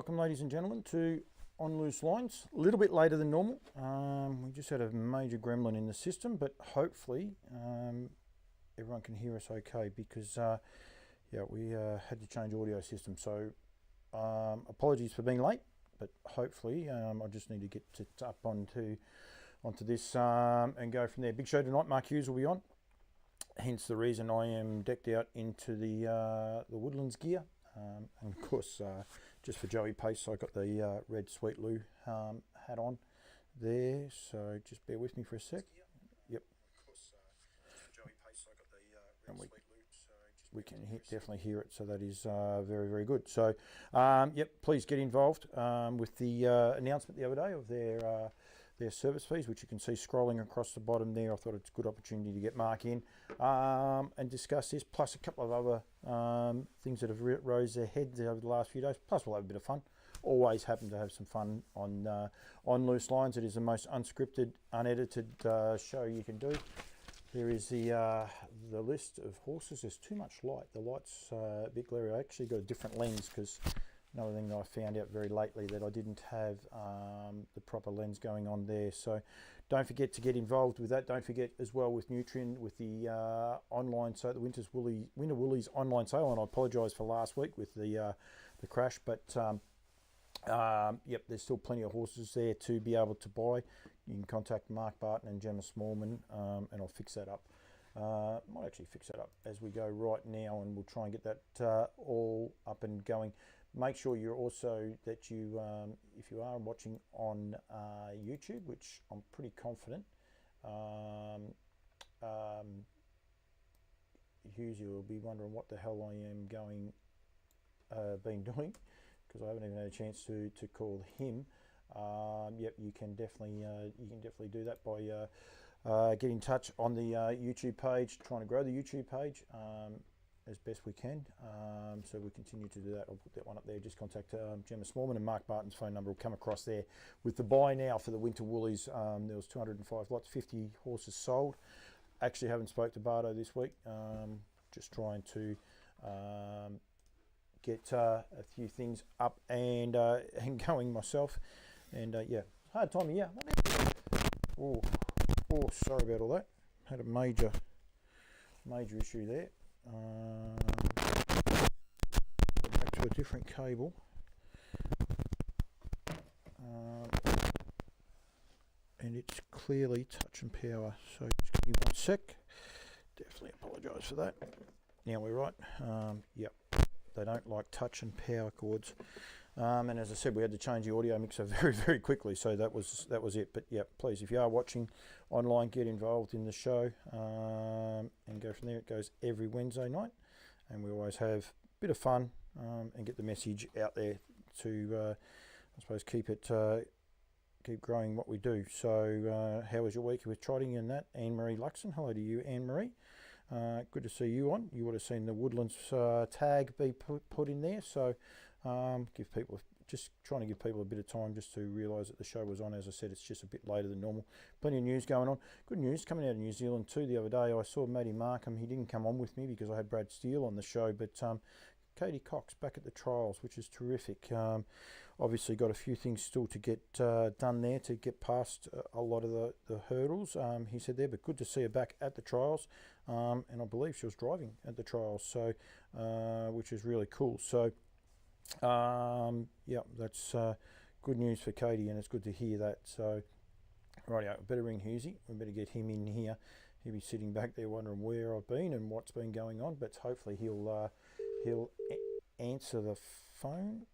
welcome ladies and gentlemen to On Loose Lines. A little bit later than normal. We just had a major gremlin in the system, but hopefully everyone can hear us okay because we had to change audio system. So apologies for being late, but hopefully I just need to get it up onto this and go from there. Big show tonight. Mark Hughes will be on. Hence the reason I am decked out into the Woodlands gear. And of course, just for Joey Pace, I got the red Sweet Lou hat on there. So just bear with me for a sec. Yep. And we can definitely hear it. So that is very, very good. So, yep, please get involved with the announcement the other day of their service fees, which you can see scrolling across the bottom there. I thought it's a good opportunity to get Mark in and discuss this, plus a couple of other things that have rose their heads over the last few days. Plus we'll have a bit of fun. Always happen to have some fun on Loose Lines. It is the most unscripted, unedited show you can do. There is the list of horses. There's too much light. The light's a bit glary. I actually got a different lens because another thing that I found out very lately that I didn't have the proper lens going on there. So don't forget to get involved with that. Don't forget as well with Nutrien, with the online sale, the Winter Woolies online sale. And I apologise for last week with the crash, but yep, there's still plenty of horses there to be able to buy. You can contact Mark Barton and Gemma Smallman, and I'll fix that up. Might actually fix that up as we go right now, and we'll try and get that all up and going. Make sure you're also that you, if you are watching on YouTube, which I'm pretty confident, Hughes, you'll be wondering what the hell I am been doing, because I haven't even had a chance to call him. Yep, you can definitely do that by getting in touch on the YouTube page, trying to grow the YouTube page as best we can. So we continue to do that. I'll put that one up there. Just contact Gemma Smallman, and Mark Barton's phone number will come across there. With the buy now for the Winter Woolies, there was 205 lots, 50 horses sold. Actually haven't spoke to Bardo this week. Just trying to get a few things up and going myself. And yeah, hard time of year. Oh, sorry about all that. Had a major issue there. Back to a different cable. And it's clearly touch and power. So just give me 1 sec. Definitely apologise for that. Now we're right. Yep. They don't like touch and power cords, and as I said, we had to change the audio mixer very, very quickly. So that was it. But yeah, please, if you are watching online, get involved in the show and go from there. It goes every Wednesday night, and we always have a bit of fun and get the message out there to, I suppose, keep growing what we do. So how was your week with trotting and that? Anne-Marie Luxon, hello to you, Anne-Marie. Good to see you on. You would have seen the Woodlands tag be put in there. So just trying to give people a bit of time just to realise that the show was on. As I said, it's just a bit later than normal. Plenty of news going on. Good news coming out of New Zealand too. The other day I saw Matty Markham. He didn't come on with me because I had Brad Steele on the show, but Katie Cox back at the trials, which is terrific. Obviously got a few things still to get done there to get past a lot of the hurdles, he said there, but good to see her back at the trials, and I believe she was driving at the trials, so which is really cool. So yeah, that's good news for Katie, and it's good to hear that. So rightio, better ring Hughesy. We better get him in here. He'll be sitting back there wondering where I've been and what's been going on, but hopefully he'll answer the phone.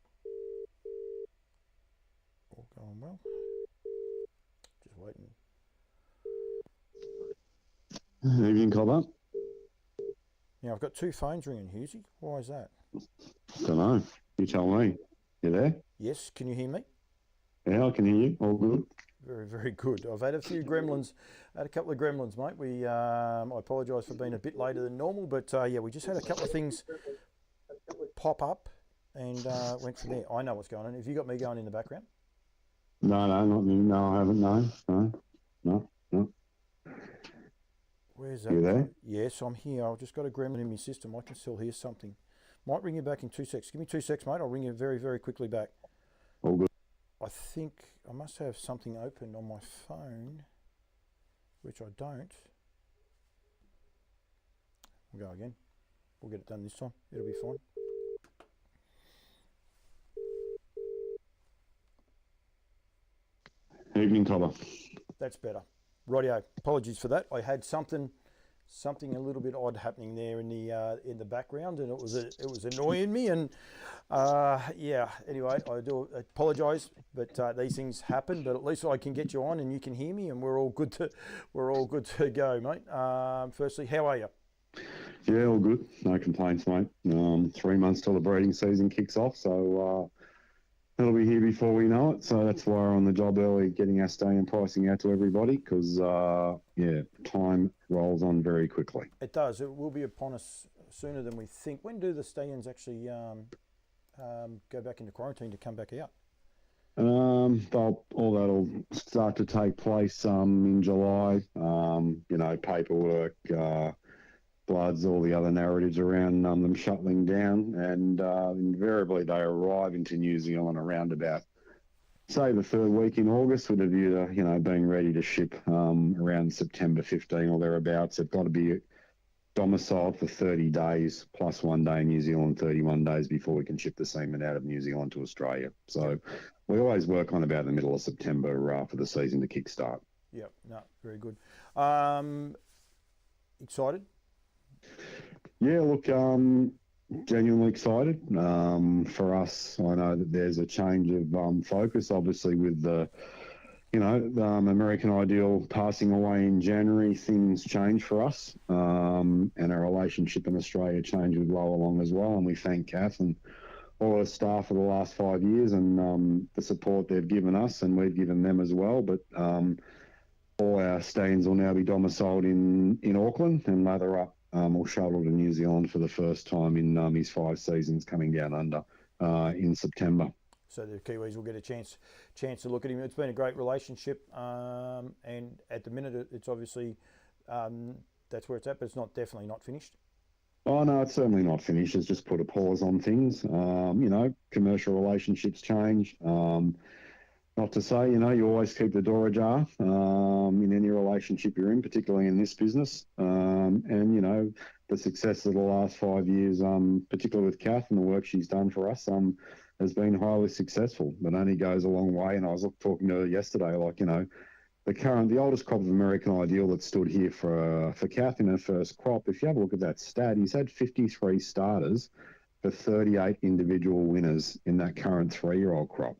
All going well. Just waiting. Evening, Cobber. Now I've got two phones ringing, Hughesy. Why is that? Don't know. You tell me. You there? Yes. Can you hear me? Yeah, I can hear you. All good. Very, very good. I've had a few gremlins, had a couple of gremlins, mate. I apologise for being a bit later than normal, but yeah, we just had a couple of things pop up and went from there. I know what's going on. Have you got me going in the background? No, not me. No, I haven't. No. Where's that? You there? Yes, I'm here. I've just got a gremlin in my system. I can still hear something. Might ring you back in 2 secs. Give me 2 secs, mate. I'll ring you very, very quickly back. I think I must have something open on my phone, which I don't. We'll go again. We'll get it done this time. It'll be fine. Evening, Cobber. That's better. Rightio. Apologies for that. I had something a little bit odd happening there in the background, and it was annoying me. And yeah. Anyway, I do apologise, but these things happen. But at least I can get you on, and you can hear me, and we're all good to go, mate. Firstly, how are you? Yeah, all good. No complaints, mate. 3 months till the breeding season kicks off, so it'll be here before we know it. So that's why we're on the job early, getting our stallion pricing out to everybody, because yeah, time rolls on very quickly. It does. It will be upon us sooner than we think. When do the stallions actually go back into quarantine to come back out? All that'll start to take place in July. You know, paperwork, bloods, all the other narratives around them shuttling down, and invariably they arrive into New Zealand around about, say, the third week in August, with a view to, you know, being ready to ship around September 15 or thereabouts. They've got to be domiciled for 30 days plus 1 day in New Zealand, 31 days before we can ship the semen out of New Zealand to Australia. So we always work on about the middle of September for the season to kickstart. Yep, no, very good. Excited? Yeah, look, genuinely excited. For us, I know that there's a change of focus, obviously, with the, you know, American Ideal passing away in January. Things change for us, and our relationship in Australia changed with Lower Long as well. And we thank Kath and all her staff for the last 5 years, and the support they've given us, and we've given them as well. But all our stallions will now be domiciled in Auckland, and Lather Up will shuttle to New Zealand for the first time in his 5 seasons coming down under in September. So the Kiwis will get a chance to look at him. It's been a great relationship, and at the minute it's obviously that's where it's at, but it's definitely not finished. Oh no, it's certainly not finished. It's just put a pause on things. You know, commercial relationships change. Not to say, you know, you always keep the door ajar in any relationship you're in, particularly in this business. And, you know, the success of the last 5 years, particularly with Kath and the work she's done for us, has been highly successful, but only goes a long way. And I was talking to her yesterday, like, you know, the oldest crop of American Ideal that stood here for Kath in her first crop, if you have a look at that stat, he's had 53 starters for 38 individual winners in that current 3-year-old crop.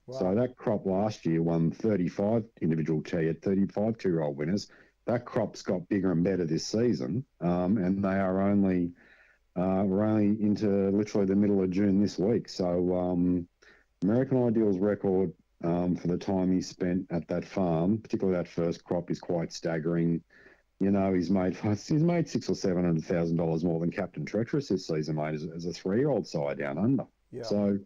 Wow. So that crop last year won 35 individual had 35 2-year-old winners. That crop's got bigger and better this season, and they are only we're only into literally the middle of June this week. So American Ideal's record for the time he spent at that farm, particularly that first crop, is quite staggering. You know, he's made $600,000 or $700,000 more than Captain Treacherous this season, mate, as a 3-year-old sire down under. Yeah. So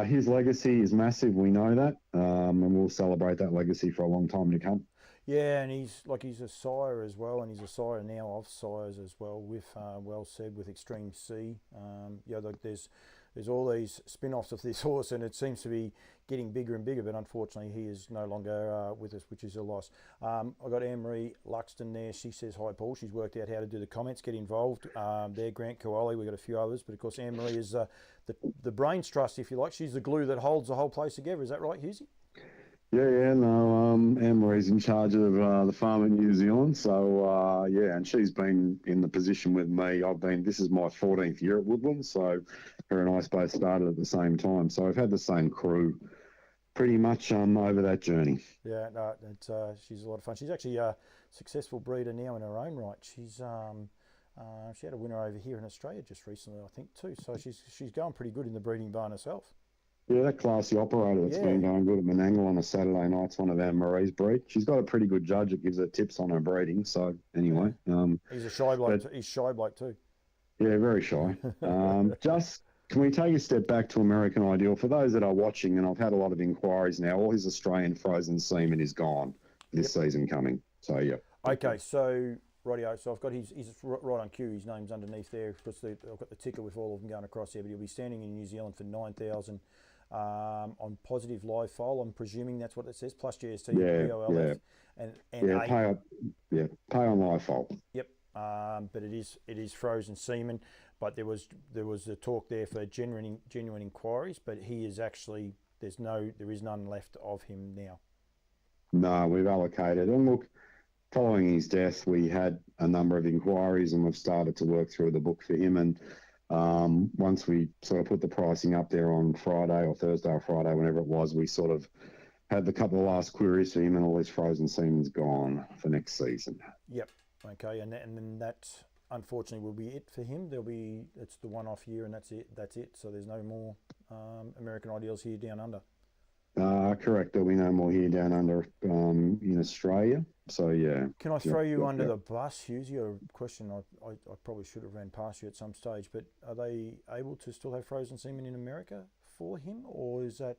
his legacy is massive. We know that, and we'll celebrate that legacy for a long time to come. Yeah, and he's a sire as well, and he's a sire now of sires as well. With Well Said, with Extreme C. Yeah, look, there's all these spin-offs of this horse, and it seems to be getting bigger and bigger. But unfortunately, he is no longer with us, which is a loss. I've got Anne-Marie Luxton there. She says hi, Paul. She's worked out how to do the comments, get involved. There, Grant Coali. We've got a few others, but of course, Anne-Marie is the brains trust, if you like. She's the glue that holds the whole place together. Is that right, Hughesy? Yeah, no, Anne-Marie's in charge of the farm in New Zealand, so yeah, and she's been in the position with me. This is my 14th year at Woodlands, so her and I both started at the same time, so I've had the same crew pretty much over that journey. Yeah, no, she's a lot of fun. She's actually a successful breeder now in her own right. She's she had a winner over here in Australia just recently, I think, too, so she's going pretty good in the breeding barn herself. Yeah, that classy operator that's been going good at Menangle on a Saturday night's one of Anne Marie's breed. She's got a pretty good judge that gives her tips on her breeding. So anyway, he's a shy bloke. He's shy bloke too. Yeah, very shy. Just can we take a step back to American Ideal for those that are watching? And I've had a lot of inquiries now. All his Australian frozen semen is gone this season coming. So yeah. Okay, so rightio. So I've got he's right on cue. His name's underneath there. I've got the ticker with all of them going across there. But he'll be standing in New Zealand for 9,000. on positive live foal. I'm presuming that's what it says, plus GST, Yeah, POLF, and yeah, eight. pay on live fault. Yep. But it is frozen semen. But there was the talk there for genuine inquiries. But he is actually there is none left of him now. No, we've allocated. And look, following his death, we had a number of inquiries, and we've started to work through the book for him. And once we sort of put the pricing up there on Friday or Thursday or Friday, whenever it was, we sort of had the couple of last queries for him, and all his frozen semen's gone for next season. Yep. Okay. And then that unfortunately will be it for him. It's the one-off year, and that's it. So there's no more American Ideals here down under. Correct. There'll be no more here down under in Australia. So yeah. Can I throw you under the bus, Hughes? A question I probably should have ran past you at some stage, but are they able to still have frozen semen in America for him, or is that?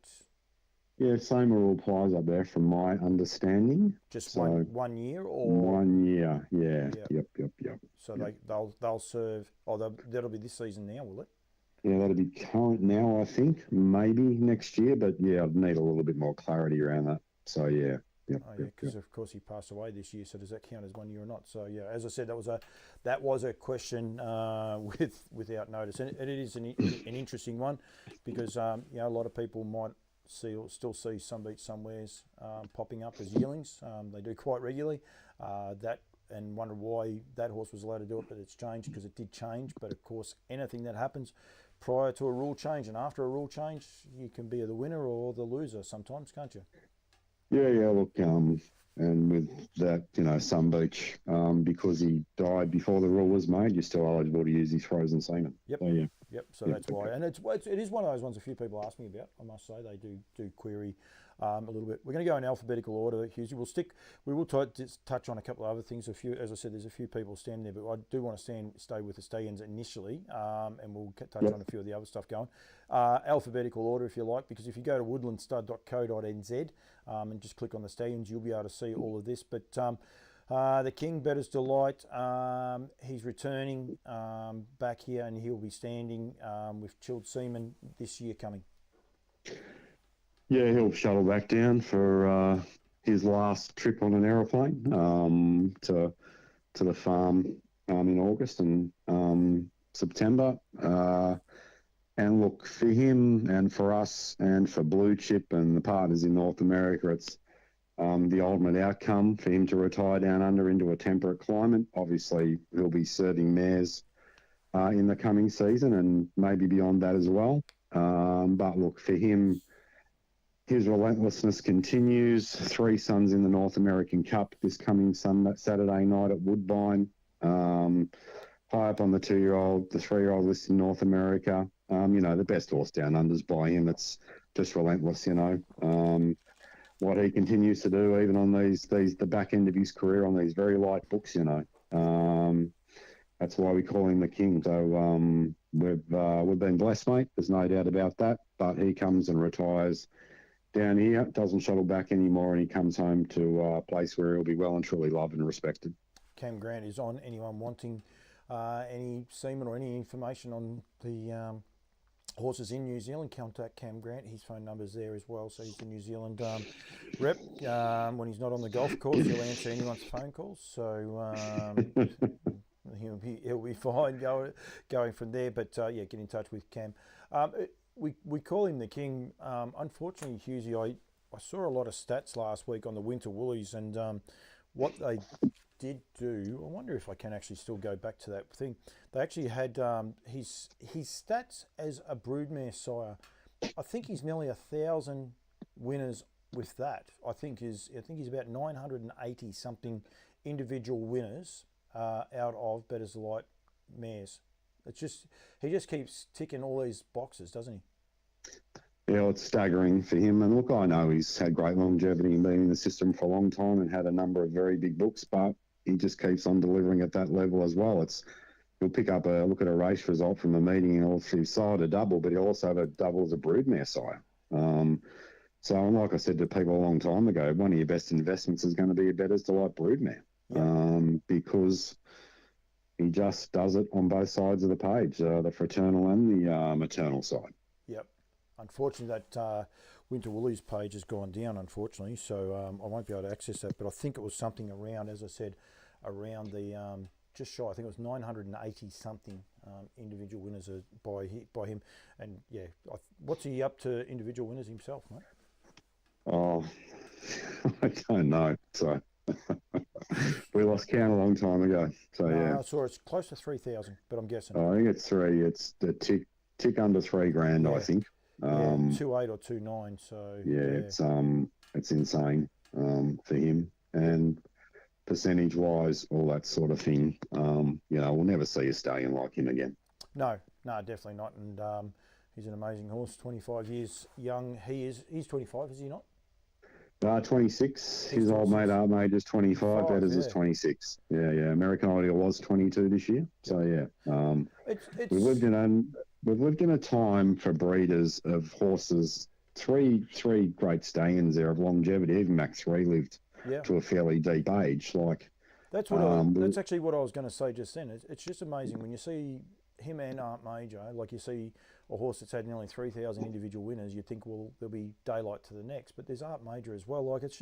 Yeah, same rule applies up there, from my understanding. Just one year, or 1 year? Yeah. Yep. So they'll serve. Oh, that'll be this season now, will it? Yeah, that'll be current now, I think. Maybe next year, but yeah, I'd need a little bit more clarity around that. So yeah. Because of course he passed away this year. So does that count as 1 year or not? So yeah, as I said, that was a question without notice, and it is an interesting one, because a lot of people might still see some beach somewheres popping up as yearlings. They do quite regularly. And wonder why that horse was allowed to do it, but it's changed because it did change. But of course, anything that happens prior to a rule change and after a rule change, you can be the winner or the loser sometimes, can't you? Yeah. Look, and with that, Sun Beach, because he died before the rule was made, you're still eligible to use his frozen semen. Yep. So, yeah. Yep. So that's why, and it is one of those ones a few people ask me about. I must say they do query a little bit. We're going to go in alphabetical order, Hughes. We will touch on a couple of other things. As I said, there's a few people standing there, but I do want to stay with the Stallions initially, and we'll touch on a few of the other stuff going. Alphabetical order, if you like, because if you go to woodlandstud.co.nz and just click on the Stallions, you'll be able to see all of this. But the King, Bettor's Delight, he's returning back here, and he'll be standing with chilled semen this year coming. Yeah, he'll shuttle back down for his last trip on an aeroplane to the farm in August and September. And look, for him and for us and for Blue Chip and the partners in North America, it's the ultimate outcome for him to retire down under into a temperate climate. Obviously, he'll be serving mares in the coming season and maybe beyond that as well. But look, for him, his relentlessness continues. 3 sons in the North American Cup this coming Saturday night at Woodbine. High up on the 2-year-old, the 3-year-old list in North America. The best horse down under's by him. It's just relentless, what he continues to do, even on the back end of his career on these very light books, That's why we call him the King. So we've been blessed, mate. There's no doubt about that. But he comes and retires down here, doesn't shuttle back anymore, and he comes home to a place where he'll be well and truly loved and respected. Cam Grant is on. Anyone wanting any semen or any information on the horses in New Zealand, contact Cam Grant. His phone number's there as well. So he's the New Zealand rep. When he's not on the golf course, he'll answer anyone's phone calls. So he'll be fine going from there. But get in touch with Cam. We call him the King. Unfortunately, Hughesy, I saw a lot of stats last week on the Winter Woolies, and what they did do, I wonder if I can actually still go back to that thing. They actually had his stats as a broodmare sire. I think he's nearly 1,000 winners with that. I think he's about 980 something individual winners out of Bettor's Delight mares. He just keeps ticking all these boxes, doesn't he? Yeah, it's staggering for him. And look, I know he's had great longevity and been in the system for a long time and had a number of very big books, but he just keeps on delivering at that level as well. He'll pick up look at a race result from a meeting and he'll side a double, but he'll also have a double as a broodmare sire. So like I said to people a long time ago, one of your best investments is going to be a Bettor's Delight broodmare, because he just does it on both sides of the page, the fraternal and the maternal side. Yep. unfortunately, that Winter Woolies page has gone down, unfortunately, so I won't be able to access that. But I think it was something around, as I said, around the just shy. I think it was 980 something individual winners by him. And yeah, what's he up to individual winners himself, mate? Oh, I don't know. So we lost count a long time ago. So yeah, I saw it's close to 3,000, but I'm guessing. I think it's 3. It's the tick under $3,000. Yeah. I think. 2.8 or 2.9. So it's insane for him, and percentage wise, all that sort of thing. We'll never see a stallion like him again. No, definitely not. And he's an amazing horse. 25 years young. He's 25, is he not? 26. His old mate Art is 25. Betters is 26. Yeah. American Ideal was 22 this year. So yeah, we've lived in a time for breeders of horses. Three great stallions there of longevity. Even Mac 3 lived to a fairly deep age. Like that's what that's actually what I was going to say just then. It's just amazing when you see him and Art Major. Like you see a horse that's had nearly 3,000 individual winners. You think, well, there'll be daylight to the next, but there's Art Major as well. Like it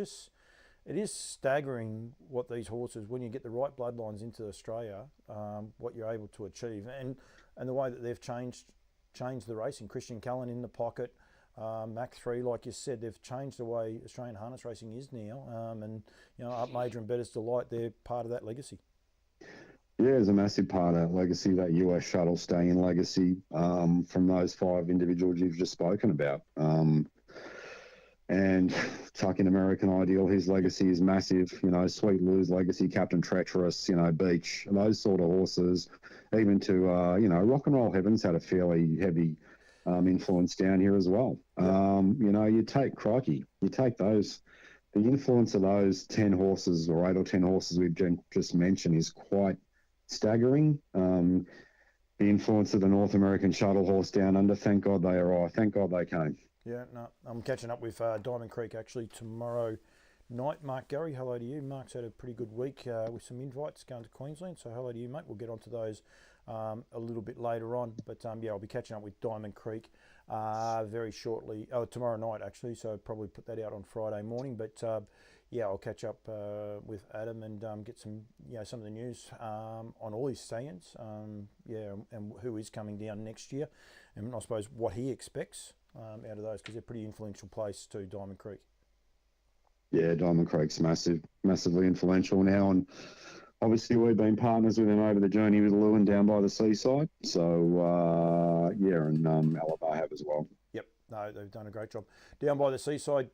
is staggering what these horses, when you get the right bloodlines into Australia, what you're able to achieve, and the way that they've changed the racing. Christian Cullen in the pocket. Mac 3, like you said, they've changed the way Australian harness racing is now, and Up Major and Better's Delight, they're part of that legacy. Yeah, there's a massive part of that legacy, that US shuttle stallion legacy, from those 5 individuals you've just spoken about. And tuck in American Ideal, his legacy is massive. Sweet Lou's legacy, Captain Treacherous, Beach, those sort of horses, even to Rock and Roll Heavens had a fairly heavy influence down here as well. You take those, the influence of those 10 horses or 8 or 10 horses we've just mentioned is quite staggering. The influence of the North American shuttle horse down under, thank God they arrived. Thank God they came. Yeah, no, I'm catching up with Diamond Creek actually tomorrow night. Mark Gurry, hello to you. Mark's had a pretty good week with some invites going to Queensland, so hello to you, mate. We'll get onto those a little bit later on, but I'll be catching up with Diamond Creek very shortly. Tomorrow night actually, so probably put that out on Friday morning. But I'll catch up with Adam and get some of the news on all his stallions. And who is coming down next year, and I suppose what he expects out of those, because they're a pretty influential place too, Diamond Creek. Yeah, Diamond Creek's massively influential now, and obviously we've been partners with him over the journey with Lewin down by the seaside. So and Alabama have as well. Yep, no, they've done a great job down by the seaside.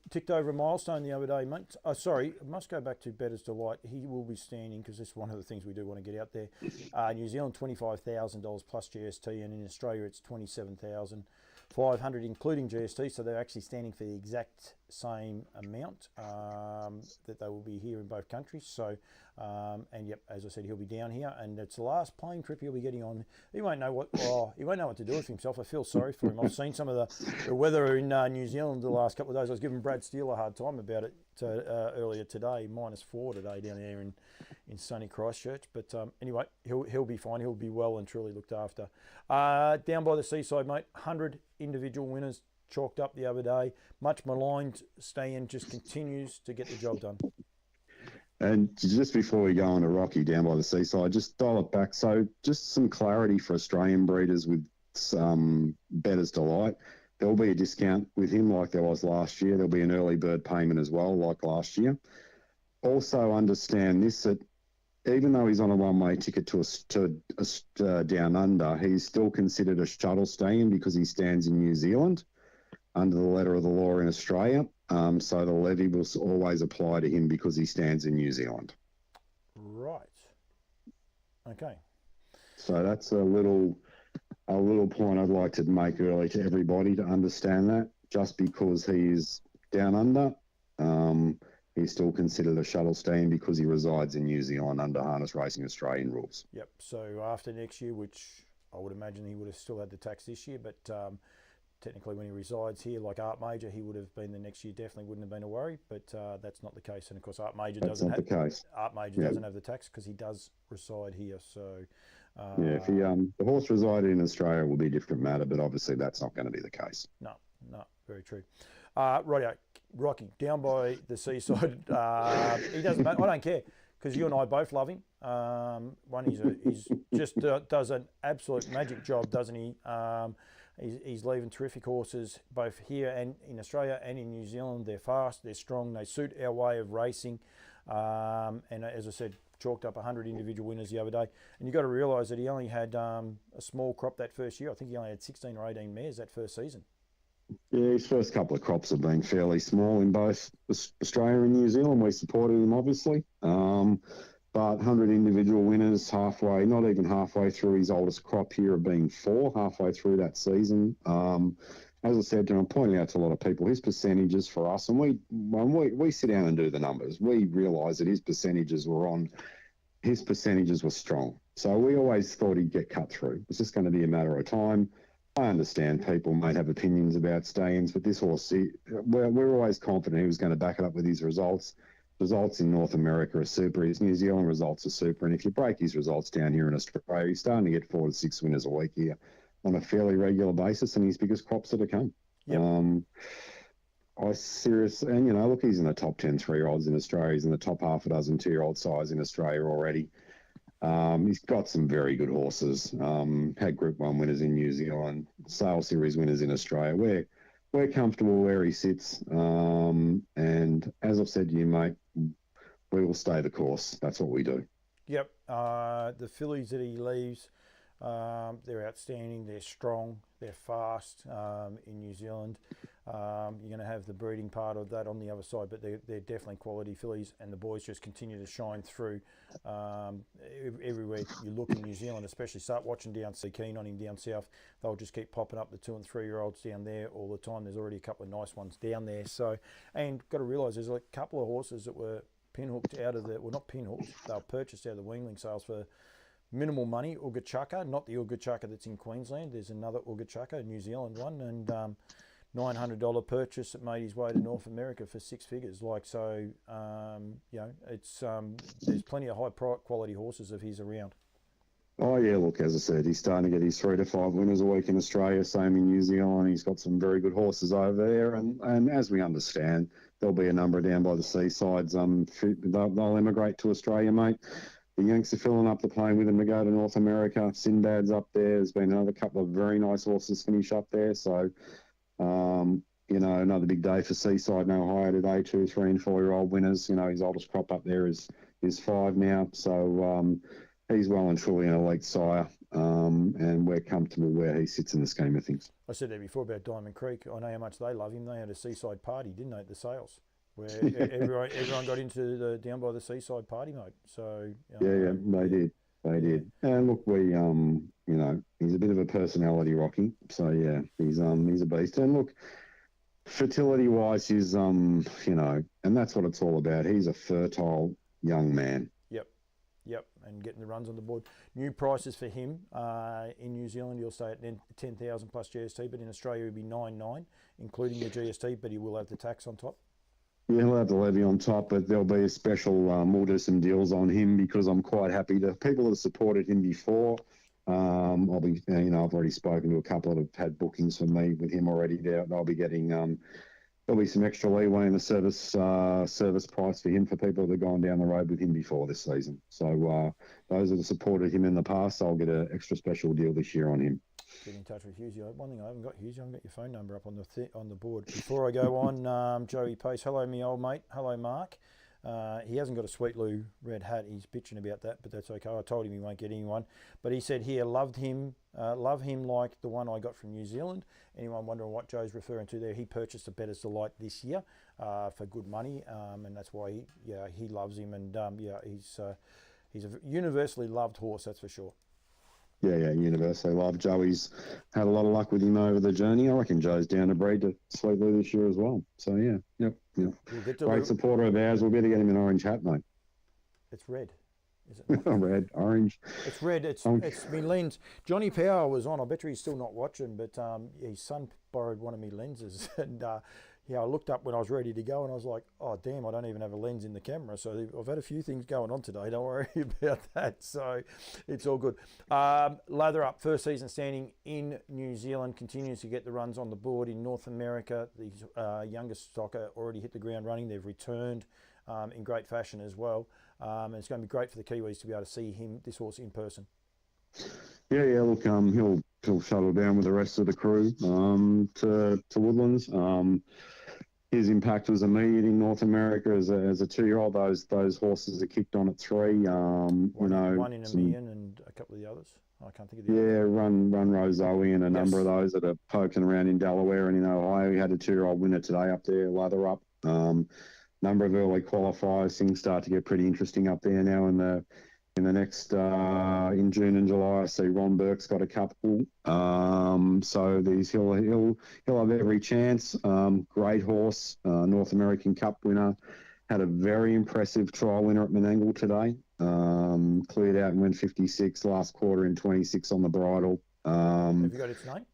Ticked over a milestone the other day, mate. Sorry, I must go back to Better's Delight. He will be standing, because this is one of the things we do want to get out there. New Zealand $25,000 plus GST, and in Australia it's 27,500 including GST, so they're actually standing for the exact same amount that they will be here in both countries. So as I said, he'll be down here, and it's the last plane trip he'll be getting on. He won't know what to do with himself. I feel sorry for him. I've seen some of the weather in New Zealand the last couple of days. I was giving Brad Steele a hard time about it earlier today. -4 today down there in sunny Christchurch, but anyway, he'll be fine. He'll be well and truly looked after. Down by the seaside, mate, 100 individual winners chalked up the other day. Much maligned stallion just continues to get the job done. And just before we go on to Rocky down by the seaside, just dial it back. So just some clarity for Australian breeders with Better's Delight. There'll be a discount with him like there was last year. There'll be an early bird payment as well, like last year. Also understand this, that even though he's on a one-way ticket to down under, he's still considered a shuttle stallion because he stands in New Zealand under the letter of the law in Australia. So the levy will always apply to him because he stands in New Zealand. Right. Okay. So that's a little point I'd like to make early to everybody to understand that. Just because he is down under, he's still considered a shuttle stallion because he resides in New Zealand under Harness Racing Australian rules. Yep. So after next year, which I would imagine he would have still had the tax this year, but technically when he resides here, like Art Major, he would have been the next year, definitely wouldn't have been a worry, but that's not the case. And of course, Art Major doesn't have the tax because he does reside here. So if he the horse resided in Australia, will be a different matter, but obviously that's not going to be the case. No, very true. Rightio, Rocky down by the seaside. He doesn't. I don't care because you and I both love him. One, he's just does an absolute magic job, doesn't he? He's leaving terrific horses both here and in Australia and in New Zealand. They're fast, they're strong, they suit our way of racing. And as I said, chalked up 100 individual winners the other day. And you've got to realise that he only had a small crop that first year. I think he only had 16 or 18 mares that first season. Yeah, his first couple of crops have been fairly small in both Australia and New Zealand. We supported him, obviously. But 100 individual winners halfway, not even halfway through his oldest crop here of being 4, halfway through that season. As I said, and I'm pointing out to a lot of people, his percentages for us, and we sit down and do the numbers, we realise that his percentages were strong. So we always thought he'd get cut through. It's just going to be a matter of time. I understand people might have opinions about Stallions, but this horse, we're always confident he was going to back it up with his results. Results in North America are super. His New Zealand results are super. And if you break his results down here in Australia, he's starting to get 4 to 6 winners a week here on a fairly regular basis, and his biggest crops are to come. Yep. And look, he's in the top 10 3-year-olds in Australia. He's in the top half a dozen 2-year-old size in Australia already. He's got some very good horses. Had Group 1 winners in New Zealand, Sale Series winners in Australia. We're comfortable where he sits. And as I've said to you, mate, we will stay the course. That's what we do. Yep. The fillies that he leaves, they're outstanding. They're strong. They're fast in New Zealand. You're going to have the breeding part of that on the other side, but they're definitely quality fillies, and the boys just continue to shine through everywhere you look in New Zealand, especially start watching down, so keen on him down south. They'll just keep popping up the 2 and 3-year-olds down there all the time. There's already a couple of nice ones down there. So, and got to realise there's a couple of horses that were pinhooked out of not pinhooked, they were purchased out of the Weanling sales for minimal money. Ugachaka, not the Ugachaka that's in Queensland. There's another Ugachaka, a New Zealand one, and $900 purchase that made his way to North America for 6 figures. It's there's plenty of high quality horses of his around. Oh yeah, look, as I said, he's starting to get his 3 to 5 winners a week in Australia, same in New Zealand. He's got some very good horses over there, and as we understand, there'll be a number down by the seasides. They'll emigrate to Australia, mate. The Yanks are filling up the plane with them to go to North America. Sinbad's up there. There's been another couple of very nice horses finish up there. So, another big day for Seaside. No higher today, 2, 3 and 4-year-old winners. His oldest crop up there is 5 now. So he's well and truly an elite sire. And we're comfortable where he sits in the scheme of things. I said that before about Diamond Creek. I know how much they love him. They had a seaside party, didn't they, at the sales? Where everyone got into the down by the seaside party mode. So they did. And look, he's a bit of a personality, Rocky. So yeah, he's a beast. And look, fertility wise, he's and that's what it's all about. He's a fertile young man. Yep, and getting the runs on the board. New prices for him in New Zealand, you'll stay at 10,000 plus GST, but in Australia it'll be 9,900, including the GST, but he will have the tax on top. Yeah, he'll have the levy on top, but there'll be a special, we'll do some deals on him because I'm quite happy to people that have supported him before. I've already spoken to a couple that have had bookings for me with him already. They'll be getting, there'll be some extra leeway in the service price for him for people that have gone down the road with him before this season. So those that have supported him in the past, I'll get an extra special deal this year on him. Get in touch with Hughes. One thing I haven't got, Hughes, I haven't got your phone number up on the board. Before I go on, Joey Pace, hello, me old mate. Hello, Mark. He hasn't got a Sweet Lou red hat. He's bitching about that, but that's okay. I told him he won't get anyone. But he said here, love him like the one I got from New Zealand. Anyone wondering what Joe's referring to there? He purchased a Better's Delight this year for good money, and that's why he loves him. And he's a universally loved horse, that's for sure. Yeah, universally loved. Joey's had a lot of luck with him over the journey. I reckon Joe's down to breed to Sweet Lou this year as well. So yeah. Great supporter of ours. We'll better get him an orange hat, mate. It's red. Is it not? Red, orange. It's red. It's me lens. Johnny Power was on. I bet you he's still not watching, but his son borrowed one of me lenses, and I looked up when I was ready to go, and I was like, oh damn, I don't even have a lens in the camera. So I've had a few things going on today. Don't worry about that. So it's all good. Lather Up, first season standing in New Zealand, continues to get the runs on the board in North America. The youngest stocker already hit the ground running. They've returned in great fashion as well. And it's going to be great for the Kiwis to be able to see this horse in person. Yeah. Look, he'll shuttle down with the rest of the crew to Woodlands. His impact was immediate in North America as a 2-year-old. Those horses are kicked on at 3. One in a million and a couple of the others. I can't think of the others. Yeah, Run Rosalie and a number of those that are poking around in Delaware and in Ohio. He had a 2-year-old winner today up there, Lather Up. Number of early qualifiers. Things start to get pretty interesting up there now in the next in June and July. I see Ron Burke's got a couple. So he'll have every chance. Great horse, North American Cup winner. Had a very impressive trial winner at Menangle today. Cleared out and went 56 last quarter in 26 on the bridle. Have you got its name?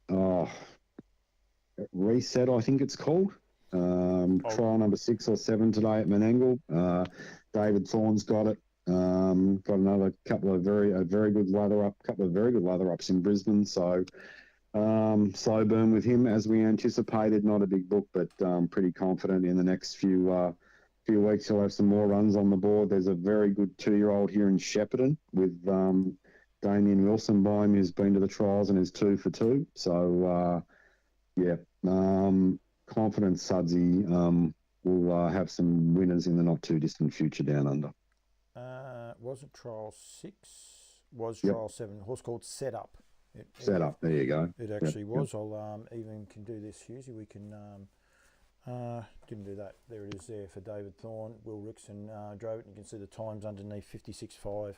Oh, Reset, I think it's called. Trial number 6 or 7 today at Menangle. David Thorne's got it. Got another couple of very good lather ups in Brisbane. So slow burn with him as we anticipated. Not a big book, but pretty confident in the next few weeks he'll have some more runs on the board. There's a very good 2-year-old here in Shepparton with Damien Wilson by him, who's been to the trials and is 2 for 2. So confident Sudsy will have some winners in the not too distant future down under. Wasn't trial 6? Was trial 7? A horse called Set Up. Set Up. There you go. It actually was. Yep. I'll even can do this, Hughesy. We can didn't do that. There it is there for David Thorne. Will Rickson drove it. You can see the times underneath 56.5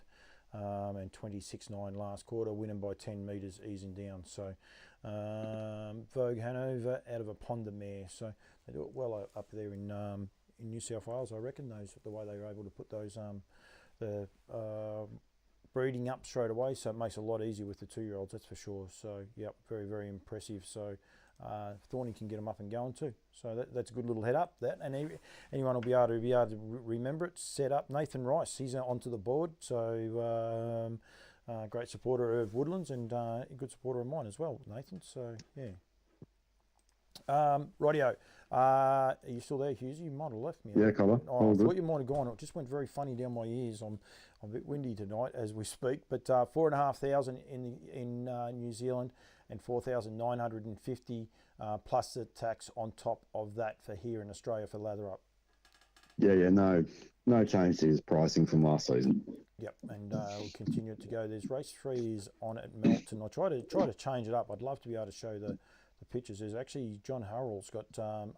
and 26.9 last quarter, winning by 10 metres, easing down. So Vogue Hanover out of a Ponder mare. So they do it well up there in New South Wales. I reckon the way they were able to put those the breeding up straight away, so it makes it a lot easier with the 2-year-olds, that's for sure. So yep, very, very impressive. So Thorny can get them up and going too. So that's a good little head up. That, and anyone will be able to remember it. Set Up. Nathan Rice, he's onto the board. So great supporter of Woodlands and a good supporter of mine as well, Nathan. So yeah. Rightio. Are you still there, Hughes? You might have left me. Yeah, Collar. I thought you might have gone. It just went very funny down my ears. I'm a bit windy tonight as we speak. But 4,500 in New Zealand and 4,950 plus the tax on top of that for here in Australia for Lather Up. Yeah, no change to his pricing from last season. Yep, and we'll continue it to go. There's race 3 is on at Melton. I try to change it up. I'd love to be able to show the pictures. There's actually John Harrell's got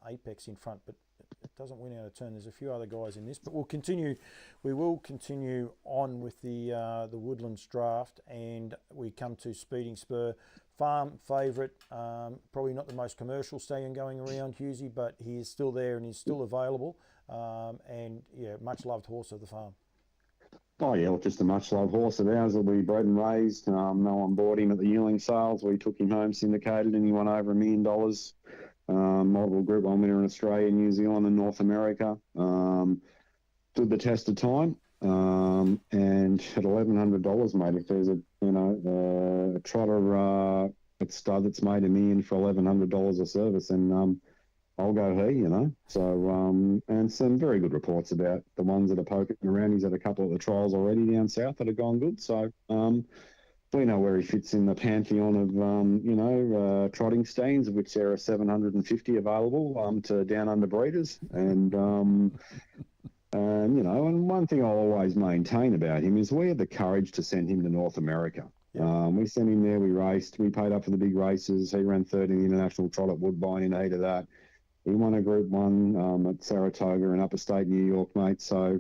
Apex in front, but it doesn't win out of turn. There's a few other guys in this, but we will continue on with the Woodlands draft, and we come to Speeding Spur. Farm favourite, probably not the most commercial stallion going around, Hughesy, but he is still there and he's still available, and yeah, much loved horse of the farm. Oh yeah, well, just a much loved horse of ours that we bred and raised. No one bought him at the yearling sales. We took him home syndicated and he won over $1 million. Multiple Group 1 winner in Australia, New Zealand and North America. Stood the test of time. And at $1,100, mate, if there's a trotter at stud that's made $1 million for $1,100 a service, and I'll go he, So, and some very good reports about the ones that are poking around. He's had a couple of the trials already down south that have gone good. So, we know where he fits in the pantheon of, trotting steins, of which there are 750 available to down under breeders. And one thing I'll always maintain about him is we had the courage to send him to North America. Yeah. We sent him there, we raced, we paid up for the big races. He ran third in the International Trot at Woodbine in 8 of that. He won a Group 1 at Saratoga in Upper State New York, mate. So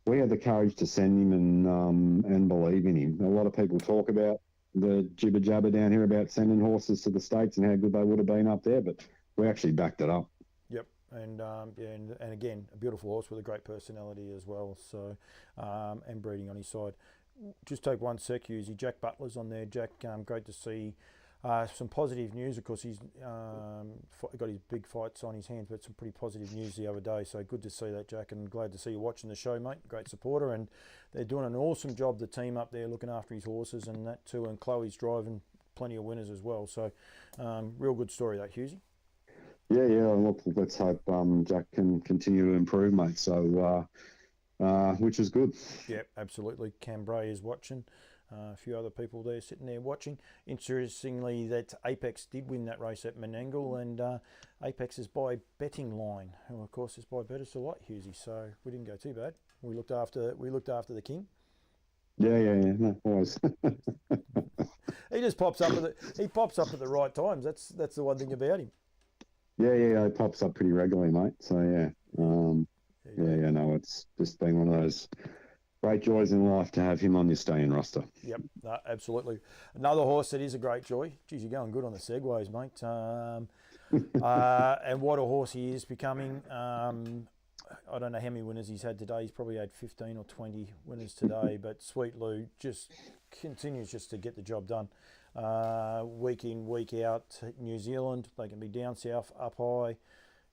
we had the courage to send him and believe in him. A lot of people talk about the jibber jabber down here about sending horses to the States and how good they would have been up there, but we actually backed it up. Yep. and again, a beautiful horse with a great personality as well. So, and breeding on his side. Just take one sec, Hughesy. Jack Butler's on there. Jack, great to see. Some positive news, of course. He's got his big fights on his hands, but some pretty positive news the other day. So good to see that, Jack, and glad to see you watching the show, mate. Great supporter, and they're doing an awesome job. The team up there looking after his horses and that too. And Chloe's driving plenty of winners as well. So real good story, that, Hughesy. Yeah. Look, let's hope Jack can continue to improve, mate. So, which is good. Yeah, absolutely. Cambrai is watching. A few other people there sitting there watching. Interestingly, that Apex did win that race at Menangle, and Apex is by Betting Line, who of course is by Better to Light, Hughesy. So we didn't go too bad. We looked after the king. Yeah. No, always. He just pops up at the right times. That's the one thing about him. Yeah. He pops up pretty regularly, mate. So yeah. No, it's just been one of those great joys in life to have him on your Stallion roster. Yep, absolutely. Another horse that is a great joy. Geez, you're going good on the segues, mate. And what a horse he is becoming. I don't know how many winners he's had today. He's probably had 15 or 20 winners today. But Sweet Lou just continues just to get the job done. Week in, week out. New Zealand, they can be down south, up high.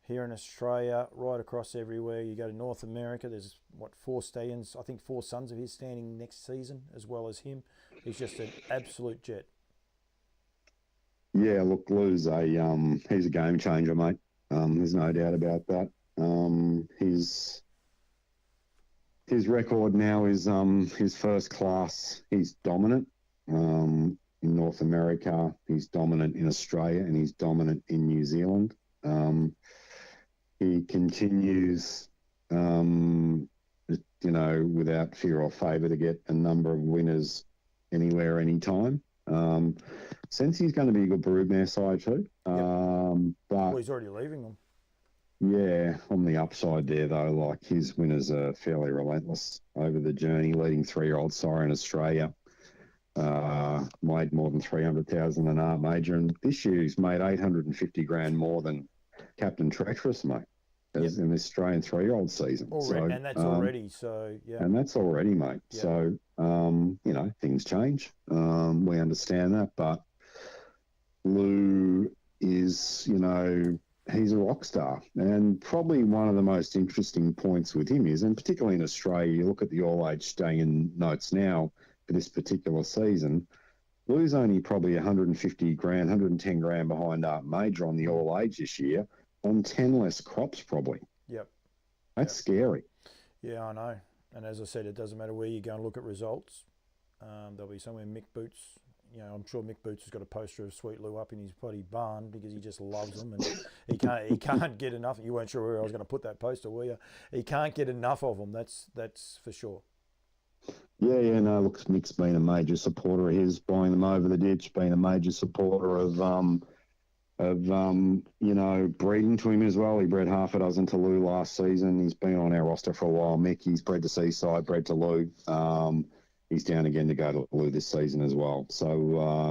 Here in Australia, right across everywhere. You go to North America, there's, 4 stallions, I think 4 sons of his standing next season, as well as him. He's just an absolute jet. Yeah, look, Lou's he's a game changer, mate. There's no doubt about that. His record now is first class. He's dominant in North America. He's dominant in Australia, and he's dominant in New Zealand. He continues, without fear or favour, to get a number of winners anywhere, anytime. Sense he's going to be a good broodmare side too. But he's already leaving them. Yeah, on the upside there though, like his winners are fairly relentless over the journey. Leading 3-year-old Siren Australia made more than 300,000 an art major, and this year he's made 850 grand more than Captain Treacherous, mate, in the Australian 3-year-old season. And that's already, so yeah. And that's already, mate. Yep. So, things change. We understand that, but Lou is, he's a rock star. And probably one of the most interesting points with him is, and particularly in Australia, you look at the all-age Stallion notes now for this particular season, Lou's only probably 150 grand, 110 grand behind Art Major on the all-age this year, on 10 less crops probably. Yep. That's scary. Yeah, I know. And as I said, it doesn't matter where you go and look at results. There'll be somewhere Mick Boots, I'm sure Mick Boots has got a poster of Sweet Lou up in his bloody barn because he just loves them, and he can't get enough. You weren't sure where I was going to put that poster, were you? He can't get enough of them. That's for sure. Yeah, no, look, Mick's been a major supporter of his, buying them over the ditch, been a major supporter of breeding to him as well. He bred half a dozen to Lou last season. He's been on our roster for a while. Mick, he's bred to Seaside, bred to Lou. He's down again to go to Lou this season as well. So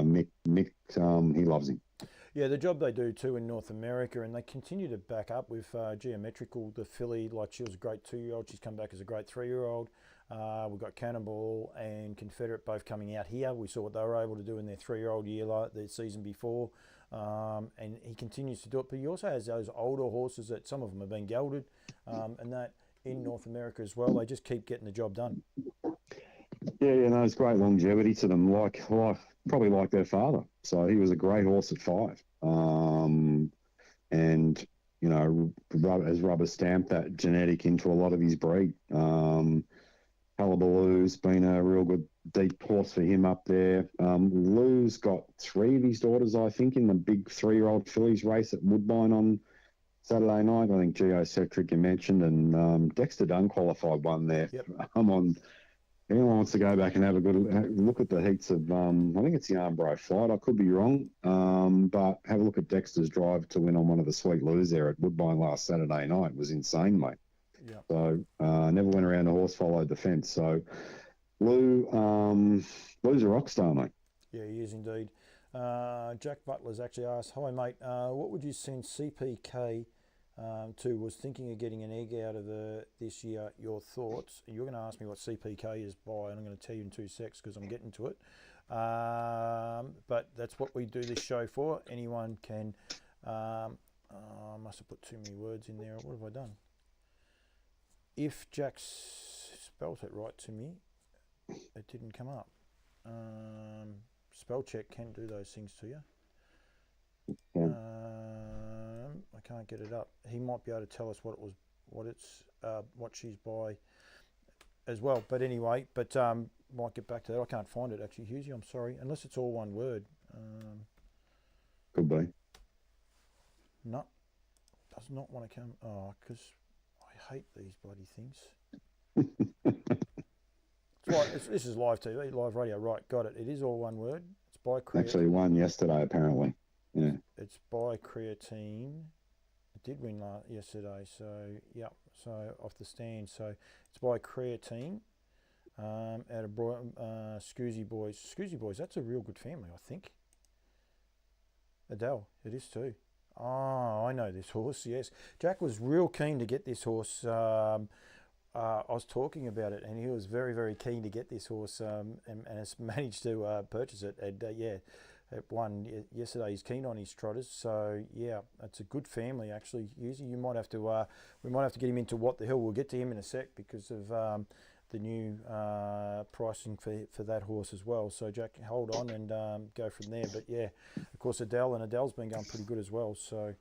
Mick, he loves him. Yeah, the job they do too in North America, and they continue to back up with Geometrical, the filly. Like, she was a great 2-year-old. She's come back as a great 3-year-old. We've got Cannonball and Confederate both coming out here. We saw what they were able to do in their 3-year-old year, like the season before. And he continues to do it. But he also has those older horses that some of them have been gelded, and that in North America as well. They just keep getting the job done. Yeah, it's great longevity to them, probably like their father. So he was a great horse at 5. And, has rubber stamped that genetic into a lot of his breed. Hullabaloo's been a real good deep horse for him up there. Lou's got 3 of his daughters, I think, in the big 3-year-old fillies race at Woodbine on Saturday night. I think Geocentric you mentioned, and Dexter Dunn qualified one there. Yep. Anyone wants to go back and have a good look at the heats of, I think it's the Armbro Flight. I could be wrong, but have a look at Dexter's drive to win on one of the Sweet Lou's there at Woodbine last Saturday night. It was insane, mate. Yeah. So never went around the horse, followed the fence. So Lou's a rock star, mate. Yeah, he is indeed. Jack Butler's actually asked, "Hi mate, what would you send CPK 2 was thinking of getting an egg out of this year. Your thoughts? You're going to ask me what CPK is by, and I'm going to tell you in 2 secs because I'm getting to it. But that's what we do this show for. Anyone can. I must have put too many words in there. What have I done? If Jack spelt it right to me, it didn't come up. Spell check can do those things to you. I can't get it up. He might be able to tell us what she's by as well. But anyway, might get back to that. I can't find it actually, Hughesy. I'm sorry, unless it's all one word. Could be. No, does not want to come. Oh, because I hate these bloody things. This is live TV, live radio. Right, got it. It is all one word. It's by creatine. Actually won yesterday, apparently. Yeah. It's by creatine. It did win yesterday. So, yeah. So, off the stand. So, it's by creatine. Out of Scoozy Boys. Scoozy Boys, that's a real good family, I think. Adele, it is too. Oh, I know this horse, yes. Jack was real keen to get this horse. I was talking about it, and he was very, very keen to get this horse, and has managed to purchase it. And yeah, it won yesterday. He's keen on his trotters, so yeah, it's a good family actually. Usually, you might have to we might have to get him into What the Hill. We'll get to him in a sec because of the new pricing for that horse as well. So Jack, hold on and go from there. But yeah, of course Adele's been going pretty good as well. So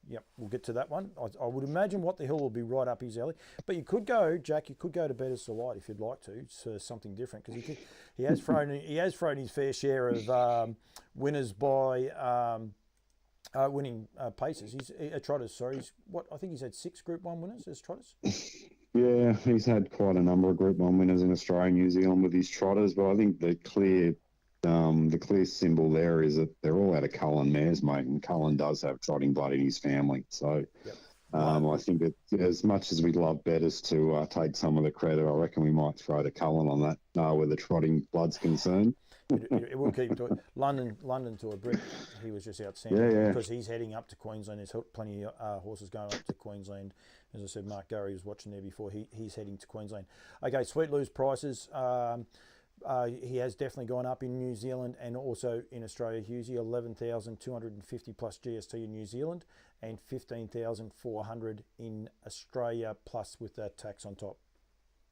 yep, we'll get to that one. I would imagine What the Hill will be right up his alley. But you could go, Jack. You could go to Better Delight if you'd like to. It's something different because he has thrown his fair share of winners by. Winning paces. He's trotters. Sorry, I think he's had 6 Group 1 winners as trotters. Yeah, he's had quite a number of Group 1 winners in Australia and New Zealand with his trotters, but I think the clear symbol there is that they're all out of Cullen mares, mate, and Cullen does have trotting blood in his family. So yep. I think that as much as we'd love Betters to take some of the credit, I reckon we might throw to Cullen on that where the trotting blood's concerned. It will keep to it. London to a brick. He was just outstanding because he's heading up to Queensland. There's plenty of horses going up to Queensland. As I said, Mark Gurry was watching there before. He's heading to Queensland. Okay, Sweet Lou's prices. He has definitely gone up in New Zealand and also in Australia. Hughesy, 11,250 plus GST in New Zealand and 15,400 in Australia plus with that tax on top.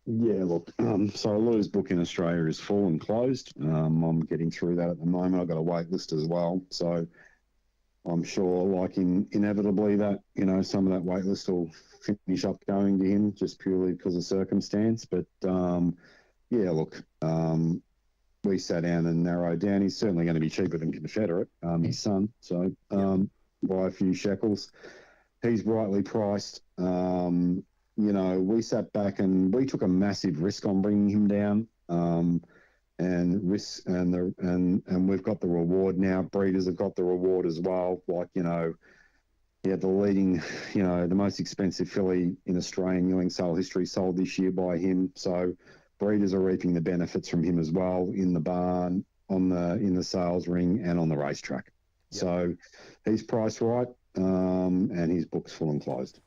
Yeah, look, so Lou's book in Australia is full and closed. I'm getting through that at the moment. I've got a wait list as well. So I'm sure, like inevitably, that, some of that wait list will finish up going to him just purely because of circumstance. But, yeah, look, we sat down and narrowed down. He's certainly going to be cheaper than Confederate, his son. So by a few shekels. He's rightly priced. We sat back and we took a massive risk on bringing him down, and we've got the reward now. Breeders have got the reward as well. He had the leading, the most expensive filly in Australian yearling sale history sold this year by him. So breeders are reaping the benefits from him as well in the barn, in the sales ring, and on the racetrack. Yep. So he's priced right, and his book's full and closed.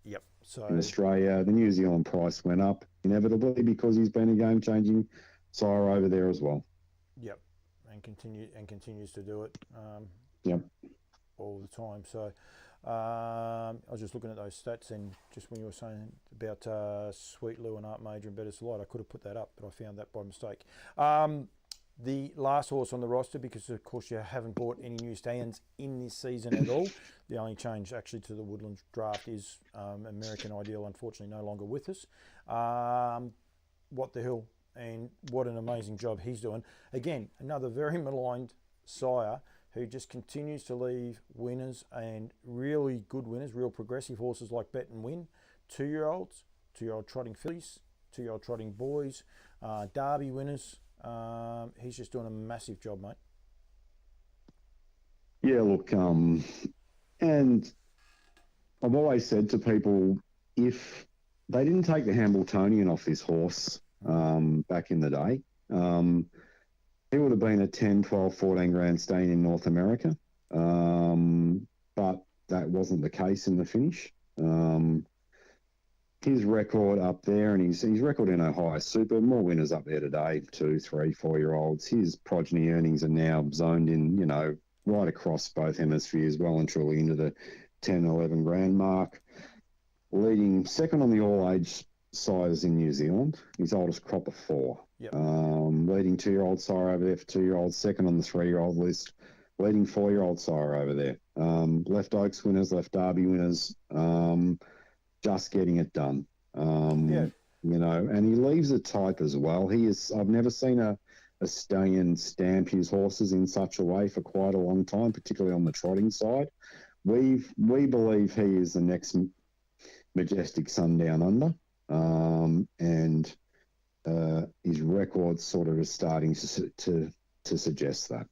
Yep. So in Australia, the New Zealand price went up inevitably because he's been a game-changing sire over there as well. Yep, and continues to do it. Yep. All the time. So I was just looking at those stats, and just when you were saying about Sweet Lou and Art Major and Better Delight, I could have put that up, but I found that by mistake. The last horse on the roster, because of course you haven't bought any new Stallions in this season at all. The only change actually to the Woodlands draft is American Ideal, unfortunately no longer with us. What the Hill, and what an amazing job he's doing. Again, another very maligned sire who just continues to leave winners, and really good winners, real progressive horses like Bet and Win, 2-year-olds, 2-year-old trotting fillies, 2-year-old trotting boys, Derby winners. He's just doing a massive job, mate. Yeah, look, and I've always said to people, if they didn't take the Hambletonian off this horse back in the day, he would have been a 10, 12, 14 grand stallion in North America. But that wasn't the case in the finish. His record up there, and his record in Ohio Super, more winners up there today, 2, 3, 4-year-olds. His progeny earnings are now zoned in, right across both hemispheres, well and truly into the 10, 11 grand mark. Leading second on the all-age sires in New Zealand, his oldest crop of 4. Yep. Leading 2-year-old sire over there for 2-year-olds, second on the 3-year-old list. Leading 4-year-old sire over there. Left Oaks winners, left Derby winners. Just getting it done. Yeah. And he leaves a type as well. I've never seen a stallion stamp his horses in such a way for quite a long time, particularly on the trotting side. We believe he is the next Majestic Sundown Under, and his record sort of is starting to suggest that.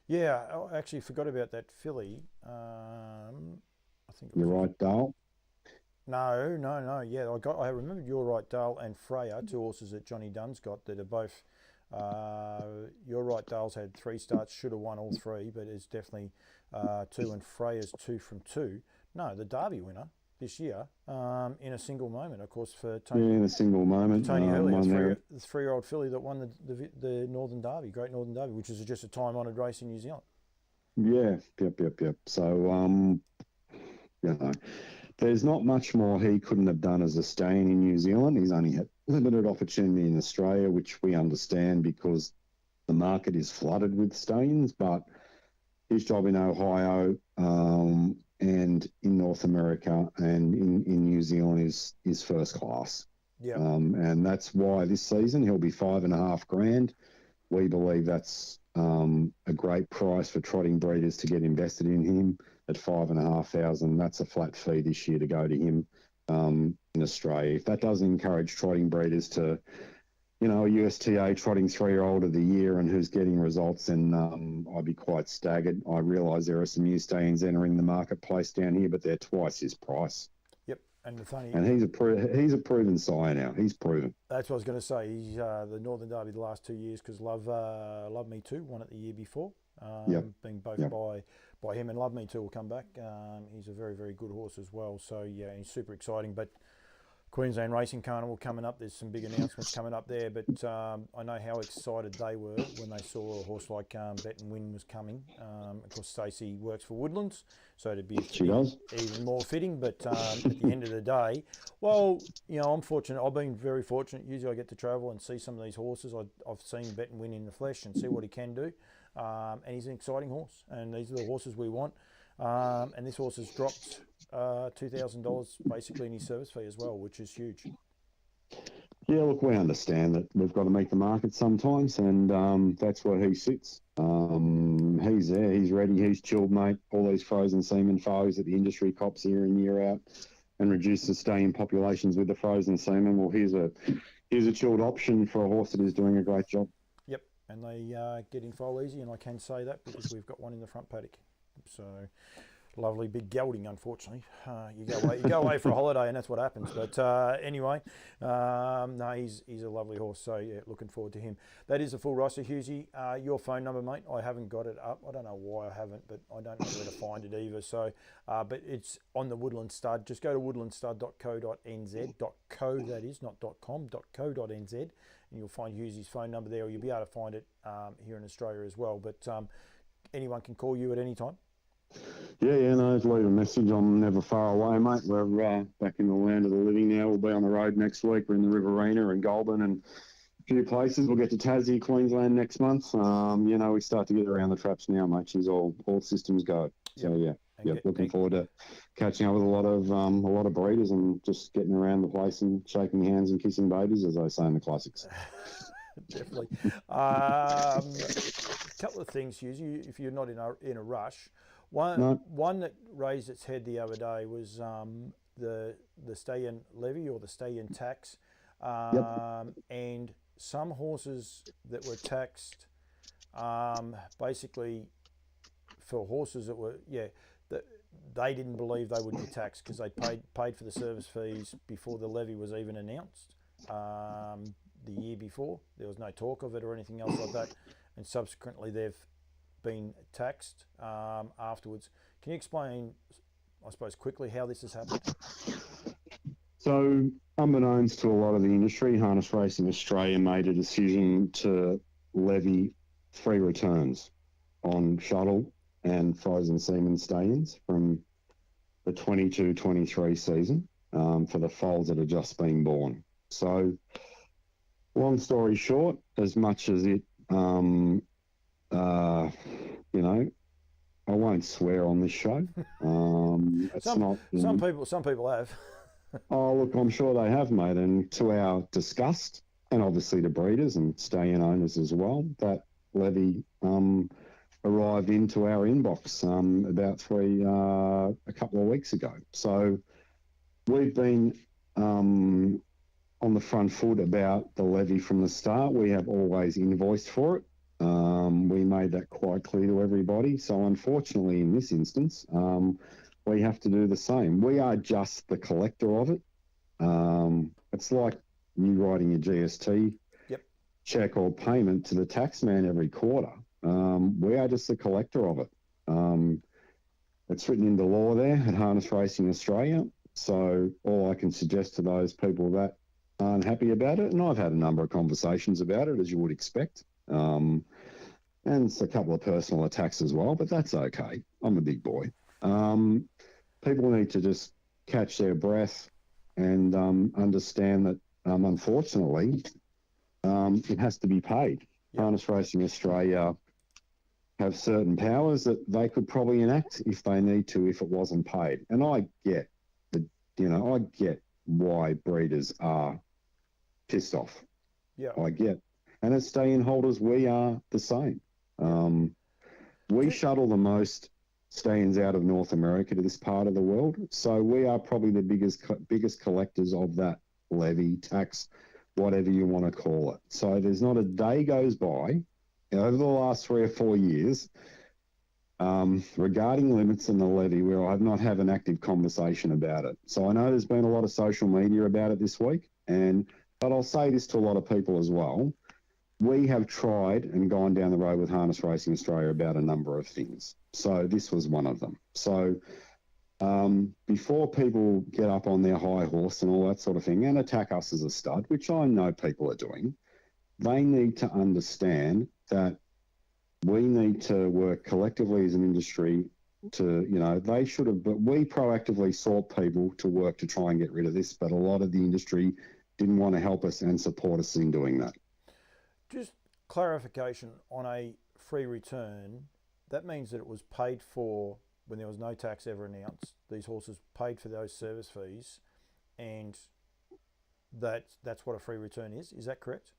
Yeah, I actually forgot about that filly. I think it was You're right, Dale. No. Yeah, I remember You're Right, Dale and Freya, 2 horses that Johnny Dunn's got that are both. You're Right, Dale's had 3 starts, should have won all 3, but it's definitely 2, and Freya's 2 from 2. No, the Derby winner this year in a single moment, of course, for Tony. Yeah, in a single moment. Tony Hurley, the 3-year-old filly that won the Northern Derby, Great Northern Derby, which is just a time-honoured race in New Zealand. Yeah, yep. So, there's not much more he couldn't have done as a stallion in New Zealand. He's only had limited opportunity in Australia, which we understand because the market is flooded with stallions. But his job in Ohio and in North America and in New Zealand is first class. Yeah. And that's why this season he'll be $5.5 grand. We believe that's a great price for trotting breeders to get invested in him. At $5,500, that's a flat fee this year to go to him in Australia. If that doesn't encourage trotting breeders to, a USTA trotting 3-year-old of the year and who's getting results, then I'd be quite staggered. I realise there are some new stallions entering the marketplace down here, but they're twice his price. Yep, and the funny. And he's a proven sire now. He's proven. That's what I was going to say. He's the Northern Derby the last 2 years because Love Me Too won it the year before. Being both by him, and Love Me Too will come back. He's a very, very good horse as well. So yeah, he's super exciting. But Queensland Racing Carnival coming up. There's some big announcements coming up there. But I know how excited they were when they saw a horse like Bet and Win was coming. Of course, Stacey works for Woodlands, so it'd be even more fitting. But at the end of the day, well, I'm fortunate. I've been very fortunate. Usually I get to travel and see some of these horses. I've seen Bet and Win in the flesh and see what he can do. And he's an exciting horse, and these are the horses we want. And this horse has dropped $2,000 basically in his service fee as well, which is huge. Yeah, look, we understand that we've got to meet the market sometimes, and that's where he sits. He's there, he's ready, he's chilled, mate. All these frozen semen foes that the industry cops year in, year out, and reduce the stallion populations with the frozen semen. Well, here's a chilled option for a horse that is doing a great job. Yep, and they get in foal easy, and I can say that because we've got one in the front paddock. So lovely big gelding, unfortunately. You go away for a holiday and that's what happens. But anyway, no, he's a lovely horse. So yeah, looking forward to him. That is a full roster. Hughesy, your phone number, mate. I haven't got it up. I don't know why I haven't, but I don't know where to find it either. So, but it's on the Woodlands Stud. Just go to woodlandstud.co.nz. .co, that is, not .com, .co.nz. And you'll find Hughesy's phone number there, or you'll be able to find it here in Australia as well. But anyone can call you at any time. Yeah, no, just leave a message. I'm never far away, mate. We're back in the land of the living now. We'll be on the road next week. We're in the Riverina and Goulburn and a few places. We'll get to Tassie, Queensland next month. We start to get around the traps now, mate. She's all systems go. So looking forward to catching up with a lot of breeders and just getting around the place and shaking hands and kissing babies, as they say in the classics. Definitely. A couple of things, Hughes, if you're not in a rush. One that raised its head the other day was the stallion levy or the stallion tax, and some horses that were taxed, basically for horses that were that they didn't believe they would be taxed because they paid for the service fees before the levy was even announced. The year before there was no talk of it or anything else like that, and subsequently they've been taxed afterwards. Can you explain I suppose, quickly how this has happened? So, unbeknownst to a lot of the industry, Harness Racing Australia made a decision to levy free returns on shuttle and frozen semen stallions from the 22-23 season for the foals that are just being born. So, long story short, as much as it, you know, I won't swear on this show. It's some people have. Oh, look, I'm sure they have, mate. And to our disgust, and obviously to breeders and stallion owners as well, that levy arrived into our inbox about a couple of weeks ago. So we've been on the front foot about the levy from the start. We have always invoiced for it. We made that quite clear to everybody. So unfortunately, in this instance, we have to do the same. We are just the collector of it. It's like you writing your GST check or payment to the taxman every quarter. We are just the collector of it. It's written into law there at Harness Racing Australia. So all I can suggest to those people that aren't happy about it, and I've had a number of conversations about it, as you would expect, and it's a couple of personal attacks as well, but that's okay. I'm a big boy. People need to just catch their breath and understand that, unfortunately, it has to be paid. Yep. Harness Racing Australia have certain powers that they could probably enact if they need to, if it wasn't paid. And I get I get why breeders are pissed off. Yeah, I get. And as stallion holders, we are the same. We shuttle the most stallions out of North America to this part of the world, so we are probably the biggest collectors of that levy, tax, whatever you want to call it. So there's not a day goes by over the last 3 or 4 years regarding limits and the levy where I've not had an active conversation about it. So I know there's been a lot of social media about it this week, but I'll say this to a lot of people as well. We have tried and gone down the road with Harness Racing Australia about a number of things. So this was one of them. So before people get up on their high horse and all that sort of thing and attack us as a stud, which I know people are doing, they need to understand that we need to work collectively as an industry to, they should have, but we proactively sought people to work to try and get rid of this, but a lot of the industry didn't want to help us and support us in doing that. Just clarification on a free return, that means that it was paid for when there was no tax ever announced. These horses paid for those service fees, and that's what a free return is. Is that correct?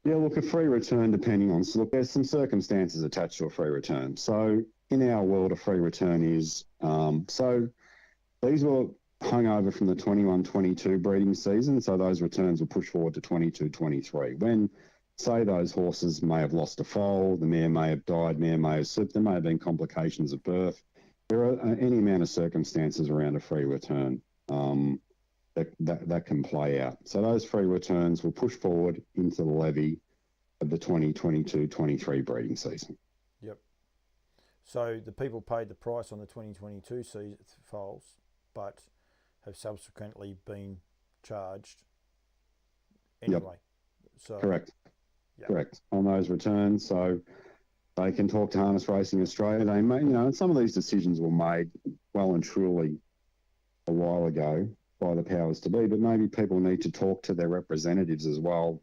Yeah, look, a free return, depending on, so look, there's some circumstances attached to a free return. So in our world, a free return is, so these were hung over from the 21-22 breeding season, so those returns were pushed forward to 22-23. When, say, those horses may have lost a foal, the mare may have died, mare may have slipped, there may have been complications at birth. There are any amount of circumstances around a free return that can play out. So those free returns will push forward into the levy of the 2022-23 breeding season. Yep. So the people paid the price on the 2022 season foals, but have subsequently been charged anyway. Yep. So correct. Yep. Correct on those returns. So they can talk to Harness Racing Australia. They may, and some of these decisions were made well and truly a while ago by the powers to be, but maybe people need to talk to their representatives as well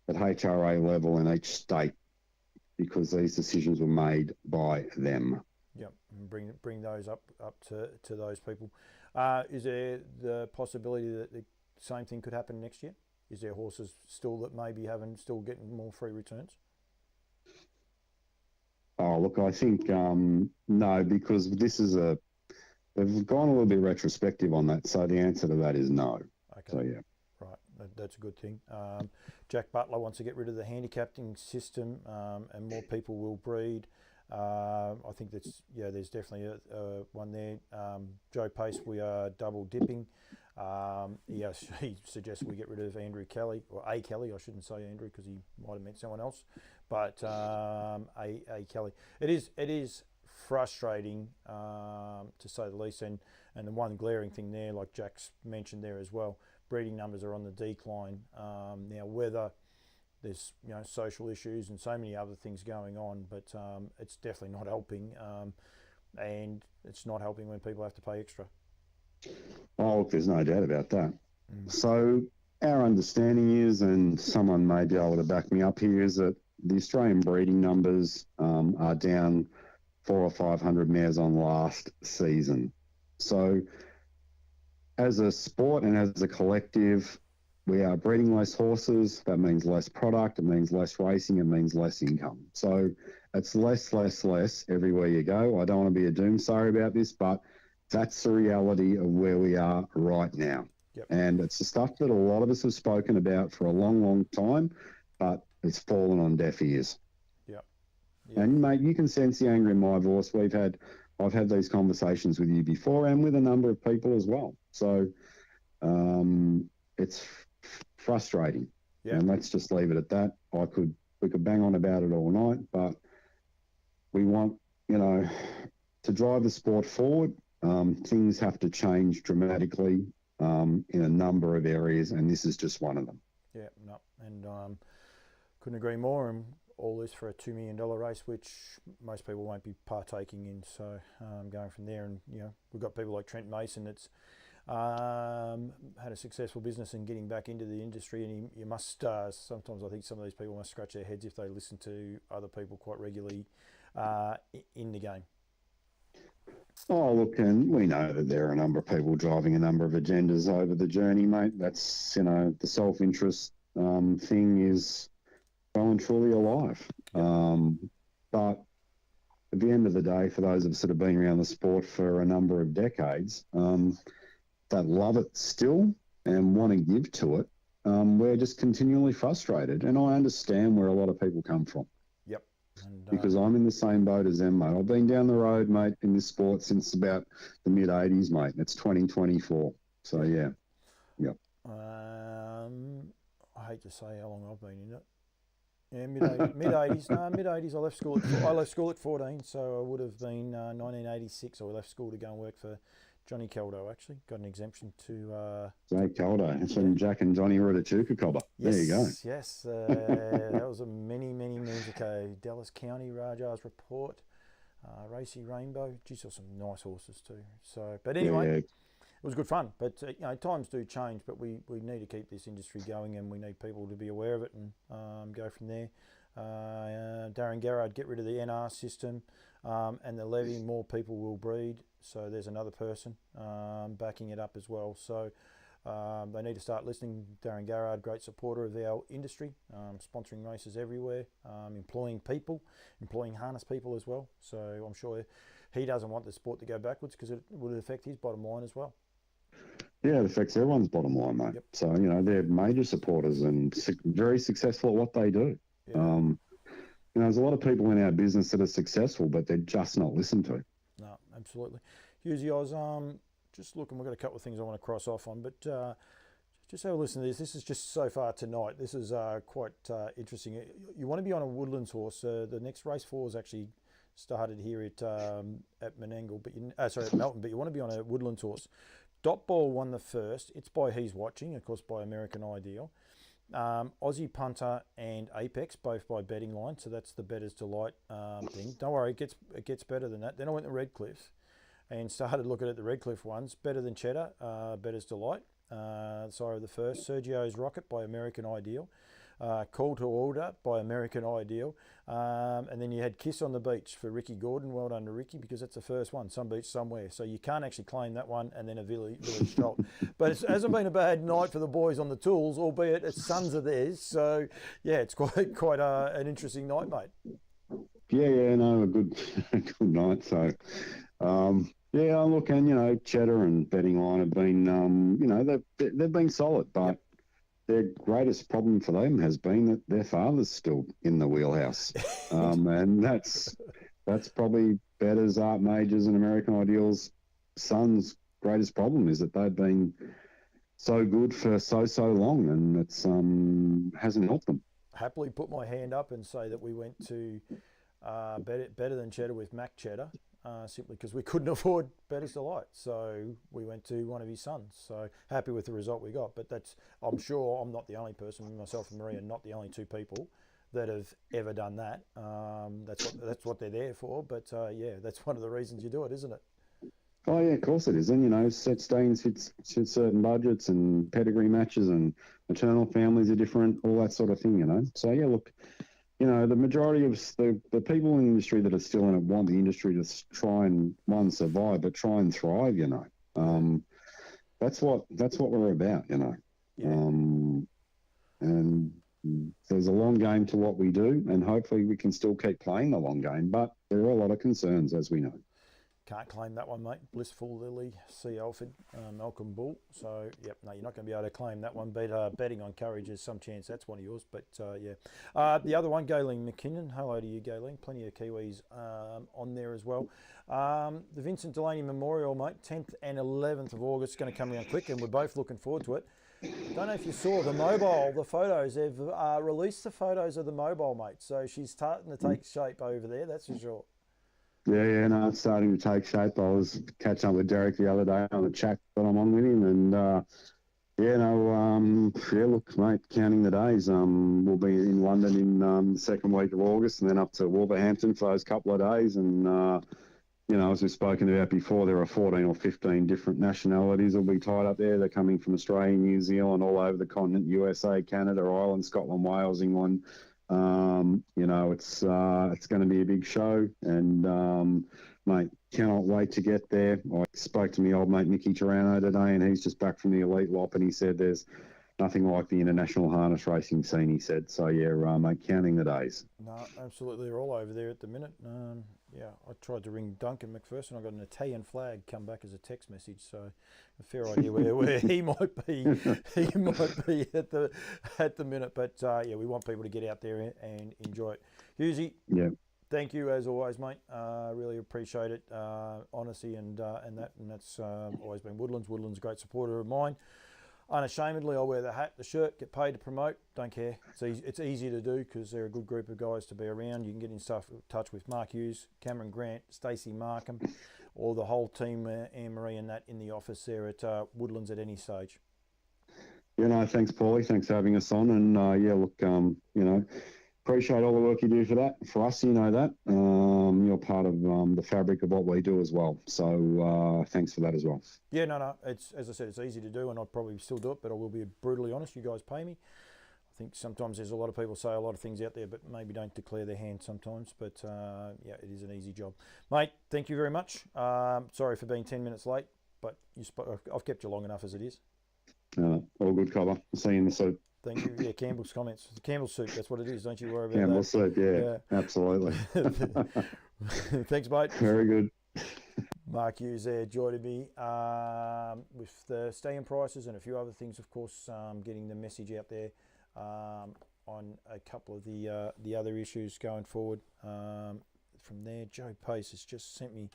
at HRA level in each state, because these decisions were made by them. Yep, and bring those up to those people. Is there the possibility that the same thing could happen next year? Is there horses still that maybe still getting more free returns? Oh, look, I think no, because they've gone a little bit retrospective on that. So the answer to that is no. Okay. So yeah. Right, that's a good thing. Jack Butler wants to get rid of the handicapping system, and more people will breed. I think there's definitely one there. Joe Pace, we are double dipping. He suggests we get rid of Andrew Kelly, or A Kelly. I shouldn't say Andrew because he might have meant someone else, but A Kelly. It is frustrating to say the least. And the one glaring thing there, like Jack's mentioned there as well, breeding numbers are on the decline. Now, whether there's social issues and so many other things going on, but it's definitely not helping, and it's not helping when people have to pay extra. Oh, look, there's no doubt about that. So our understanding is, and someone may be able to back me up here, is that the Australian breeding numbers are down 400 or 500 mares on last season. So as a sport and as a collective, we are breeding less horses. That means less product. It means less racing. It means less income. So it's less everywhere you go. I don't want to be a doomsayer about this, but that's the reality of where we are right now. Yep. And it's the stuff that a lot of us have spoken about for a long time, but it's fallen on deaf ears. Yep. And mate, you can sense the anger in my voice. I've had these conversations with you before and with a number of people as well. So it's frustrating. Yep. And let's just leave it at that. We could bang on about it all night, but we want, to drive the sport forward. Things have to change dramatically in a number of areas, and this is just one of them. Yeah, no, and couldn't agree more. And all this for a $2 million race, which most people won't be partaking in. So going from there, and we've got people like Trent Mason that's had a successful business and getting back into the industry, and you must sometimes I think some of these people must scratch their heads if they listen to other people quite regularly in the game. Oh, look, and we know that there are a number of people driving a number of agendas over the journey, mate. That's, the self-interest thing is well and truly alive. But at the end of the day, for those of us that have been around the sport for a number of decades, that love it still and want to give to it, we're just continually frustrated. And I understand where a lot of people come from. Yep. And, because I'm in the same boat as them, mate. I've been down the road, mate, in this sport since about the mid-'80s, mate. It's 2024. So, yeah. Yep. I hate to say how long I've been in it. Yeah, mid-'80s. No, mid-'80s. I left school at 14, so I would have been 1986. I left school to go and work for Johnny Caldo, actually. Got an exemption to... Jake Caldo. That's when Jack and Johnny were at a Chuka Cobber. Yes, there you go. Yes, that was many moons ago. Dallas County, Rajar's Report, Racy Rainbow. Geez, there were some nice horses too. So, but anyway, It was good fun. But, times do change, but we need to keep this industry going, and we need people to be aware of it and go from there. Darren Garrard, get rid of the NR system and the levy, more people will breed. So there's another person backing it up as well. So they need to start listening. Darren Garrard, great supporter of our industry, sponsoring races everywhere, employing people, employing harness people as well. So I'm sure he doesn't want the sport to go backwards because it would affect his bottom line as well. Yeah, it affects everyone's bottom line, mate. Yep. So, they're major supporters and very successful at what they do. Yeah. There's a lot of people in our business that are successful, but they're just not listened to. No, absolutely. Hughesy, I was just looking, we've got a couple of things I want to cross off on, but just have a listen to this. This is just so far tonight. This is quite interesting. You want to be on a Woodlands horse. The next race 4 is actually started here at Menangle, but at Melton, but you want to be on a Woodlands horse. Dot Ball won the first. It's by He's Watching, of course, by American Ideal. Aussie Punter and Apex, both by Betting Line, so that's the Better's Delight thing. Don't worry, it gets better than that. Then I went to Redcliffe and started looking at the Redcliffe ones. Better Than Cheddar, Better's Delight. The first. Sergio's Rocket by American Ideal. Call to Order by American Ideal. And then you had Kiss on the Beach for Ricky Gordon. Well done to Ricky, because that's the first one, some beach somewhere. So you can't actually claim that one, and then a village jolt. But it hasn't been a bad night for the boys on the tools, albeit it's sons of theirs. So, yeah, it's quite an interesting night, mate. Yeah, no, a good night. So, look, and, Cheddar and Betting Line have been, they've been solid, but... Yep. Their greatest problem for them has been that their father's still in the wheelhouse. And that's probably Better's, Art Majors and American Ideal's sons' greatest problem, is that they've been so good for so long, and it's hasn't helped them. Happily put my hand up and say that we went to Better Than Cheddar with Mac Cheddar. simply because we couldn't afford Bettor's Delight. So we went to one of his sons. So happy with the result we got. But I'm sure I'm not the only person, myself and Maria, not the only two people that have ever done that. That's what they're there for. But yeah, that's one of the reasons you do it, isn't it? Oh yeah, of course it is. And Stallions hits certain budgets, and pedigree matches, and maternal families are different, all that sort of thing. So yeah, look, the majority of the people in the industry that are still in it want the industry to try and survive, but try and thrive. That's what we're about. Yeah. And there's a long game to what we do, and hopefully we can still keep playing the long game. But there are a lot of concerns, as we know. Can't claim that one, mate. Blissful Lily, C. Alford, Malcolm Bull. So, yep, no, you're not going to be able to claim that one. But betting on courage, there's some chance that's one of yours. But, yeah. The other one, Gayleen McKinnon. Hello to you, Gayleen. Plenty of Kiwis on there as well. The Vincent Delaney Memorial, mate, 10th and 11th of August, going to come around quick, and we're both looking forward to it. Don't know if you saw the photos. They've released the photos of the mobile, mate. So she's starting to take shape over there, that's for sure. Yeah, no, it's starting to take shape. I was catching up with Derek the other day on the chat that I'm on with him, and look, mate, counting the days. We'll be in London in the second week of August, and then up to Wolverhampton for those couple of days. And as we've spoken about before, there are 14 or 15 different nationalities that'll be tied up there. They're coming from Australia, New Zealand, all over the continent, USA, Canada, Ireland, Scotland, Wales, England. It's going to be a big show, and mate, cannot wait to get there. I spoke to my old mate Nicky Tirano today, and he's just back from the Elite Lop, and he said there's nothing like the international harness racing scene, he said. So yeah, mate, counting the days. No, absolutely, they're all over there at the minute. Yeah, I tried to ring Duncan McPherson. I got an Italian flag come back as a text message, so a fair idea where he might be. He might be at the minute, but yeah, we want people to get out there and enjoy it. Hughesy, yeah, thank you as always, mate. Really appreciate it, honesty and that's always been Woodlands. Woodlands, a great supporter of mine. Unashamedly, I'll wear the hat, the shirt, get paid to promote, don't care. It's easy to do because they're a good group of guys to be around. You can get in touch with Mark Hughes, Cameron Grant, Stacey Markham, or the whole team, Anne-Marie and that in the office there at Woodlands at any stage. Thanks, Paulie. Thanks for having us on. And appreciate all the work you do for that. For us, that. You're part of the fabric of what we do as well. So thanks for that as well. Yeah, no. It's, as I said, it's easy to do, and I'll probably still do it, but I will be brutally honest. You guys pay me. I think sometimes there's a lot of people say a lot of things out there, but maybe don't declare their hand sometimes. But yeah, it is an easy job. Mate, thank you very much. Sorry for being 10 minutes late, but I've kept you long enough as it is. All good, cover. I'll see you in the suit. Thank you. Yeah, Campbell's comments. The Campbell's suit, that's what it is. Don't you worry about Campbell's that. suit, yeah. Absolutely. Thanks, mate. Very good. Mark Hughes there joining me with the Stallion prices and a few other things, of course, getting the message out there on a couple of the other issues going forward. From there, Joe Pace has just sent me,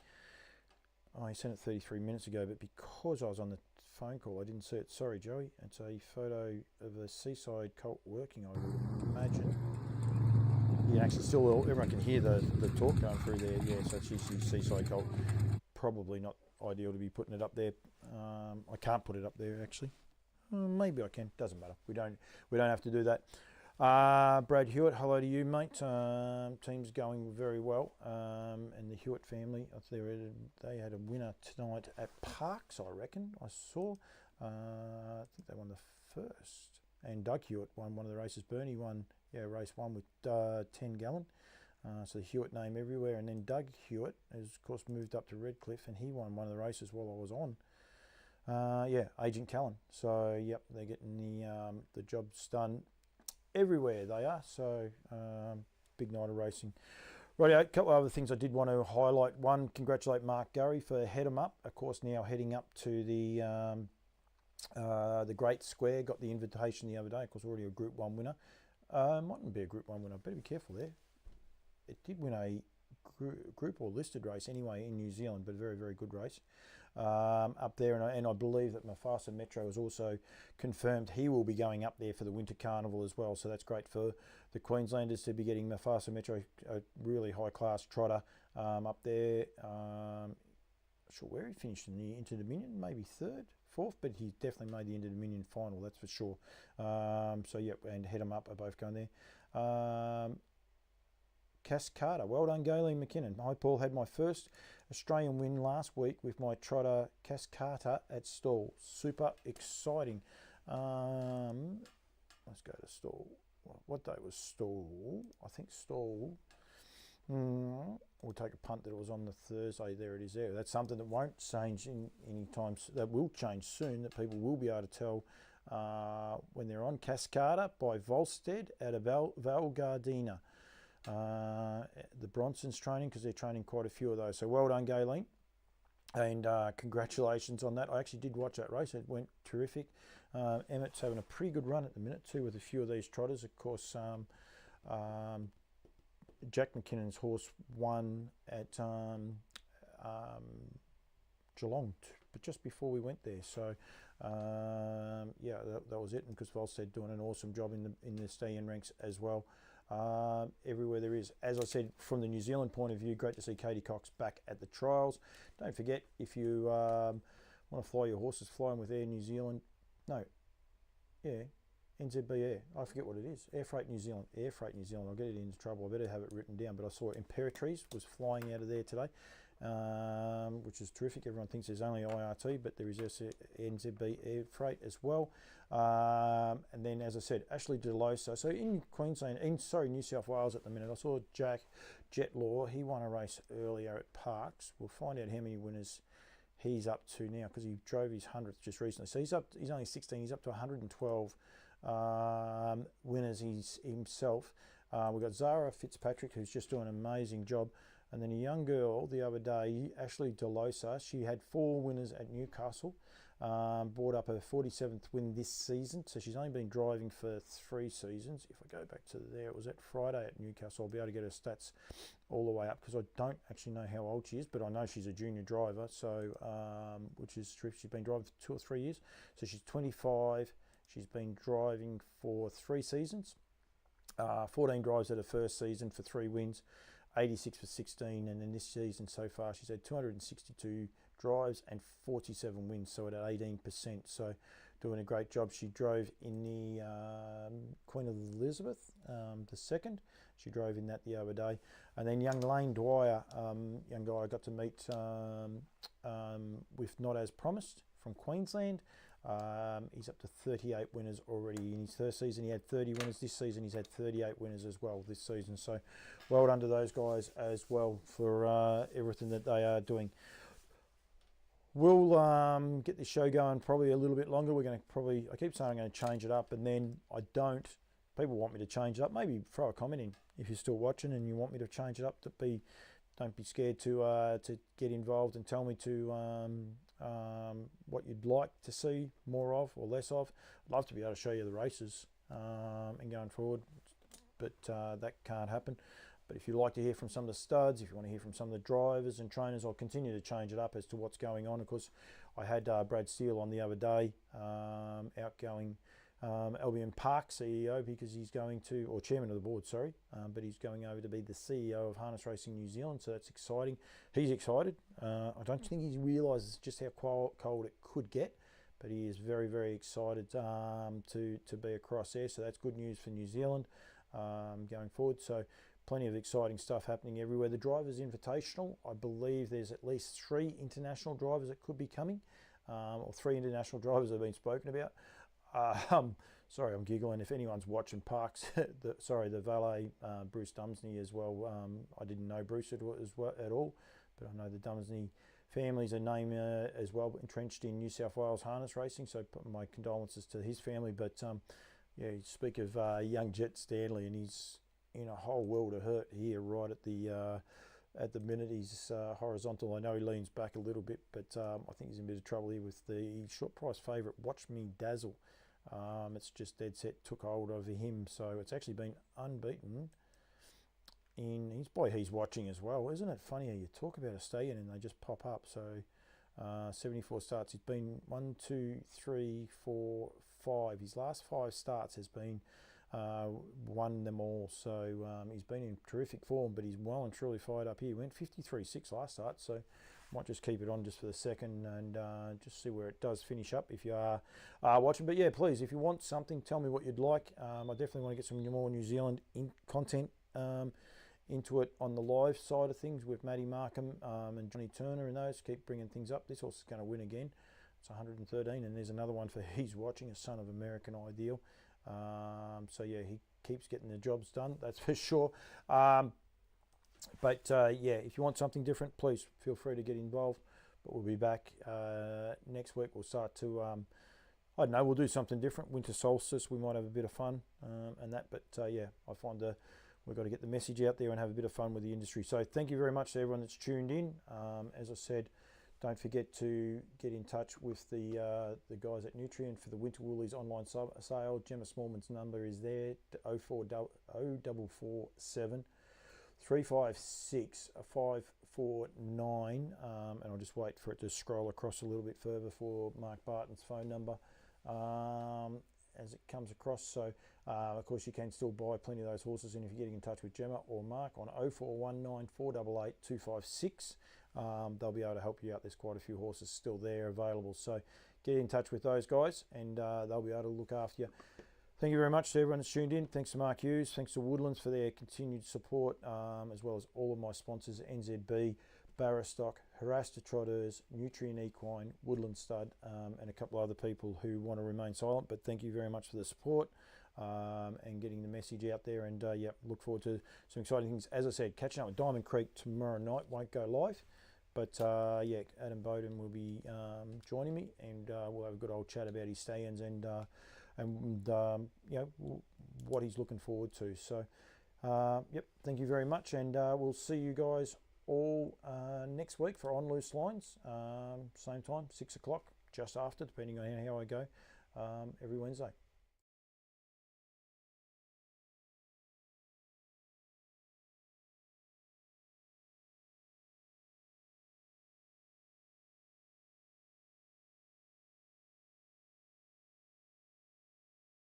he sent it 33 minutes ago, but because I was on the phone call, I didn't see it. Sorry, Joey. It's a photo of a seaside colt working, I would imagine. You can actually still, everyone can hear the talk going through there. Yeah, so it's usually seaside colt. Probably not ideal to be putting it up there. I can't put it up there actually. Maybe I can. Doesn't matter. We don't have to do that. Brad Hewitt, hello to you, mate. Team's going very well. And the Hewitt family, they had a winner tonight at Parks, I reckon. I saw. I think they won the first. And Doug Hewitt won one of the races. Bernie won, race one with 10 gallon. So the Hewitt name everywhere. And then Doug Hewitt has, of course, moved up to Redcliffe, and he won one of the races while I was on. Agent Callan. So, yep, they're getting the jobs done everywhere they are. So, big night of racing. Rightio, a couple of other things I did want to highlight. One, congratulate Mark Gurry for Head 'em Up. Of course, now heading up to the Great Square. Got the invitation the other day. Of course, already a Group 1 winner. Mightn't be a Group 1 winner. Better be careful there. It did win a group or listed race anyway in New Zealand, but a very, very good race. up there, and I believe that Mufasa Metro has also confirmed he will be going up there for the Winter Carnival as well. So that's great for the Queenslanders to be getting Mufasa Metro, a really high class trotter up there. Not sure where he finished in the Inter-Dominion, maybe third, fourth, but he definitely made the Inter-Dominion final, that's for sure. So yeah, and Head 'em Up are both going there. Cascada, well done Galen McKinnon. Hi Paul, had my first Australian win last week with my trotter Cascada at Stall. Super exciting. Let's go to Stall. What day was Stall? I think Stall. We'll take a punt that it was on the Thursday. There it is there. That's something that won't change in any time. That will change soon, that people will be able to tell when they're on. Cascada by Volstead out of Val Gardena. The Bronsons training, because they're training quite a few of those. So well done, Galen. And congratulations on that. I actually did watch that race. It went terrific. Emmett's having a pretty good run at the minute too with a few of these trotters. Of course, Jack McKinnon's horse won at Geelong, but just before we went there. So yeah, that was it. And because Volstead doing an awesome job in the Stallion ranks as well. Everywhere there is. As I said, from the New Zealand point of view, great to see Katie Cox back at the trials. Don't forget, if you want to fly your horses, fly them with Air New Zealand. No, yeah, NZB Air. I forget what it is. Air Freight New Zealand. Air Freight New Zealand. I'll get it into trouble. I better have it written down. But I saw Imperatrice was flying out of there today, which is terrific. Everyone thinks there's only IRT, but there is NZB Air Freight as well. And then, as I said, Ashley DeLosa. So in Queensland, New South Wales at the minute, I saw Jack Jetlaw. He won a race earlier at Parks. We'll find out how many winners he's up to now, because he drove his 100th just recently. So he's only 16. He's up to 112 winners himself. We've got Zara Fitzpatrick, who's just doing an amazing job. And then a young girl the other day, Ashley DeLosa, she had 4 winners at Newcastle. Brought up her 47th win this season, so she's only been driving for 3 seasons. If I go back to there, it was at Friday at Newcastle. I'll be able to get her stats all the way up, because I don't actually know how old she is, but I know she's a junior driver, so which is terrific. She's been driving for 2 or 3 years, so she's 25. She's been driving for 3 seasons, 14 drives at her first season for 3 wins, 86 for 16, and in this season so far she's had 262 drives and 47 wins, so at 18%. So doing a great job. She drove in the Queen Elizabeth II. She drove in that the other day. And then young Lane Dwyer, young guy I got to meet with Not As Promised from Queensland. He's up to 38 winners already in his first season. He had 30 winners this season. He's had 38 winners as well this season. So well done to those guys as well for everything that they are doing. We'll get this show going probably a little bit longer. We're going to probably, I keep saying I'm going to change it up, and then I don't. People want me to change it up. Maybe throw a comment in if you're still watching and you want me to change it up. Don't be scared to get involved and tell me what you'd like to see more of or less of. I'd love to be able to show you the races and going forward, but that can't happen. But if you'd like to hear from some of the studs, if you want to hear from some of the drivers and trainers, I'll continue to change it up as to what's going on. Of course, I had Brad Steele on the other day, outgoing Albion Park CEO, because he's going to, or chairman of the board, sorry, but he's going over to be the CEO of Harness Racing New Zealand, so that's exciting. He's excited. I don't think he realises just how cold it could get, but he is very, very excited to be across there, so that's good news for New Zealand going forward. So plenty of exciting stuff happening everywhere. The Drivers' Invitational, I believe there's at least 3 international drivers that could be coming, or 3 international drivers that have been spoken about. Sorry, I'm giggling. If anyone's watching Parks, the valet, Bruce Dumsney as well. I didn't know Bruce at all, but I know the Dumsney family's a name as well, entrenched in New South Wales harness racing, so my condolences to his family. But yeah, you speak of young Jet Stanley, and he's in a whole world of hurt here right at the minute. He's horizontal. I know he leans back a little bit, but I think he's in a bit of trouble here with the short price favourite Watch Me Dazzle. It's just dead set took hold of him, so it's actually been unbeaten in he's watching as well. Isn't it funny how you talk about a stallion and they just pop up? So 74 starts. He's been 1, 2, 3, 4, 5. His last 5 starts has been won them all. So he's been in terrific form, but he's well and truly fired up here. He went 53.6 last start, so might just keep it on just for the second and just see where it does finish up if you are watching. But yeah, please, if you want something, tell me what you'd like. I definitely want to get some more New Zealand content into it on the live side of things with Matty Markham and Johnny Turner and those. Keep bringing things up. This horse is going to win again. It's 113, and there's another one for He's Watching, a Son of American Ideal. So yeah, he keeps getting the jobs done, that's for sure. But yeah, if you want something different, please feel free to get involved. But we'll be back next week. We'll start to, I don't know, we'll do something different. Winter solstice, we might have a bit of fun and that. But yeah, I find we've got to get the message out there and have a bit of fun with the industry. So thank you very much to everyone that's tuned in. As I said, don't forget to get in touch with the guys at Nutrient for the Winter Woolies online sale. Gemma Smallman's number is there, 0447 356 549, and I'll just wait for it to scroll across a little bit further for Mark Barton's phone number as it comes across. So of course you can still buy plenty of those horses, and if you're getting in touch with Gemma or Mark on 0419 488 256, they'll be able to help you out. There's quite a few horses still there available, so get in touch with those guys and they'll be able to look after you. Thank you very much to everyone that's tuned in. Thanks to Mark Hughes, thanks to Woodlands for their continued support, as well as all of my sponsors, NZB, Barristock, Harasta Trotters, Nutrient Equine, Woodlands Stud, and a couple of other people who want to remain silent. But thank you very much for the support and getting the message out there. And yeah, look forward to some exciting things. As I said, catching up with Diamond Creek tomorrow night, won't go live. But yeah, Adam Bowden will be joining me, and we'll have a good old chat about his Stallions and you know, what he's looking forward to. So yep, thank you very much, and we'll see you guys all next week for On Loose Lines, same time, 6 o'clock, just after, depending on how I go, every Wednesday.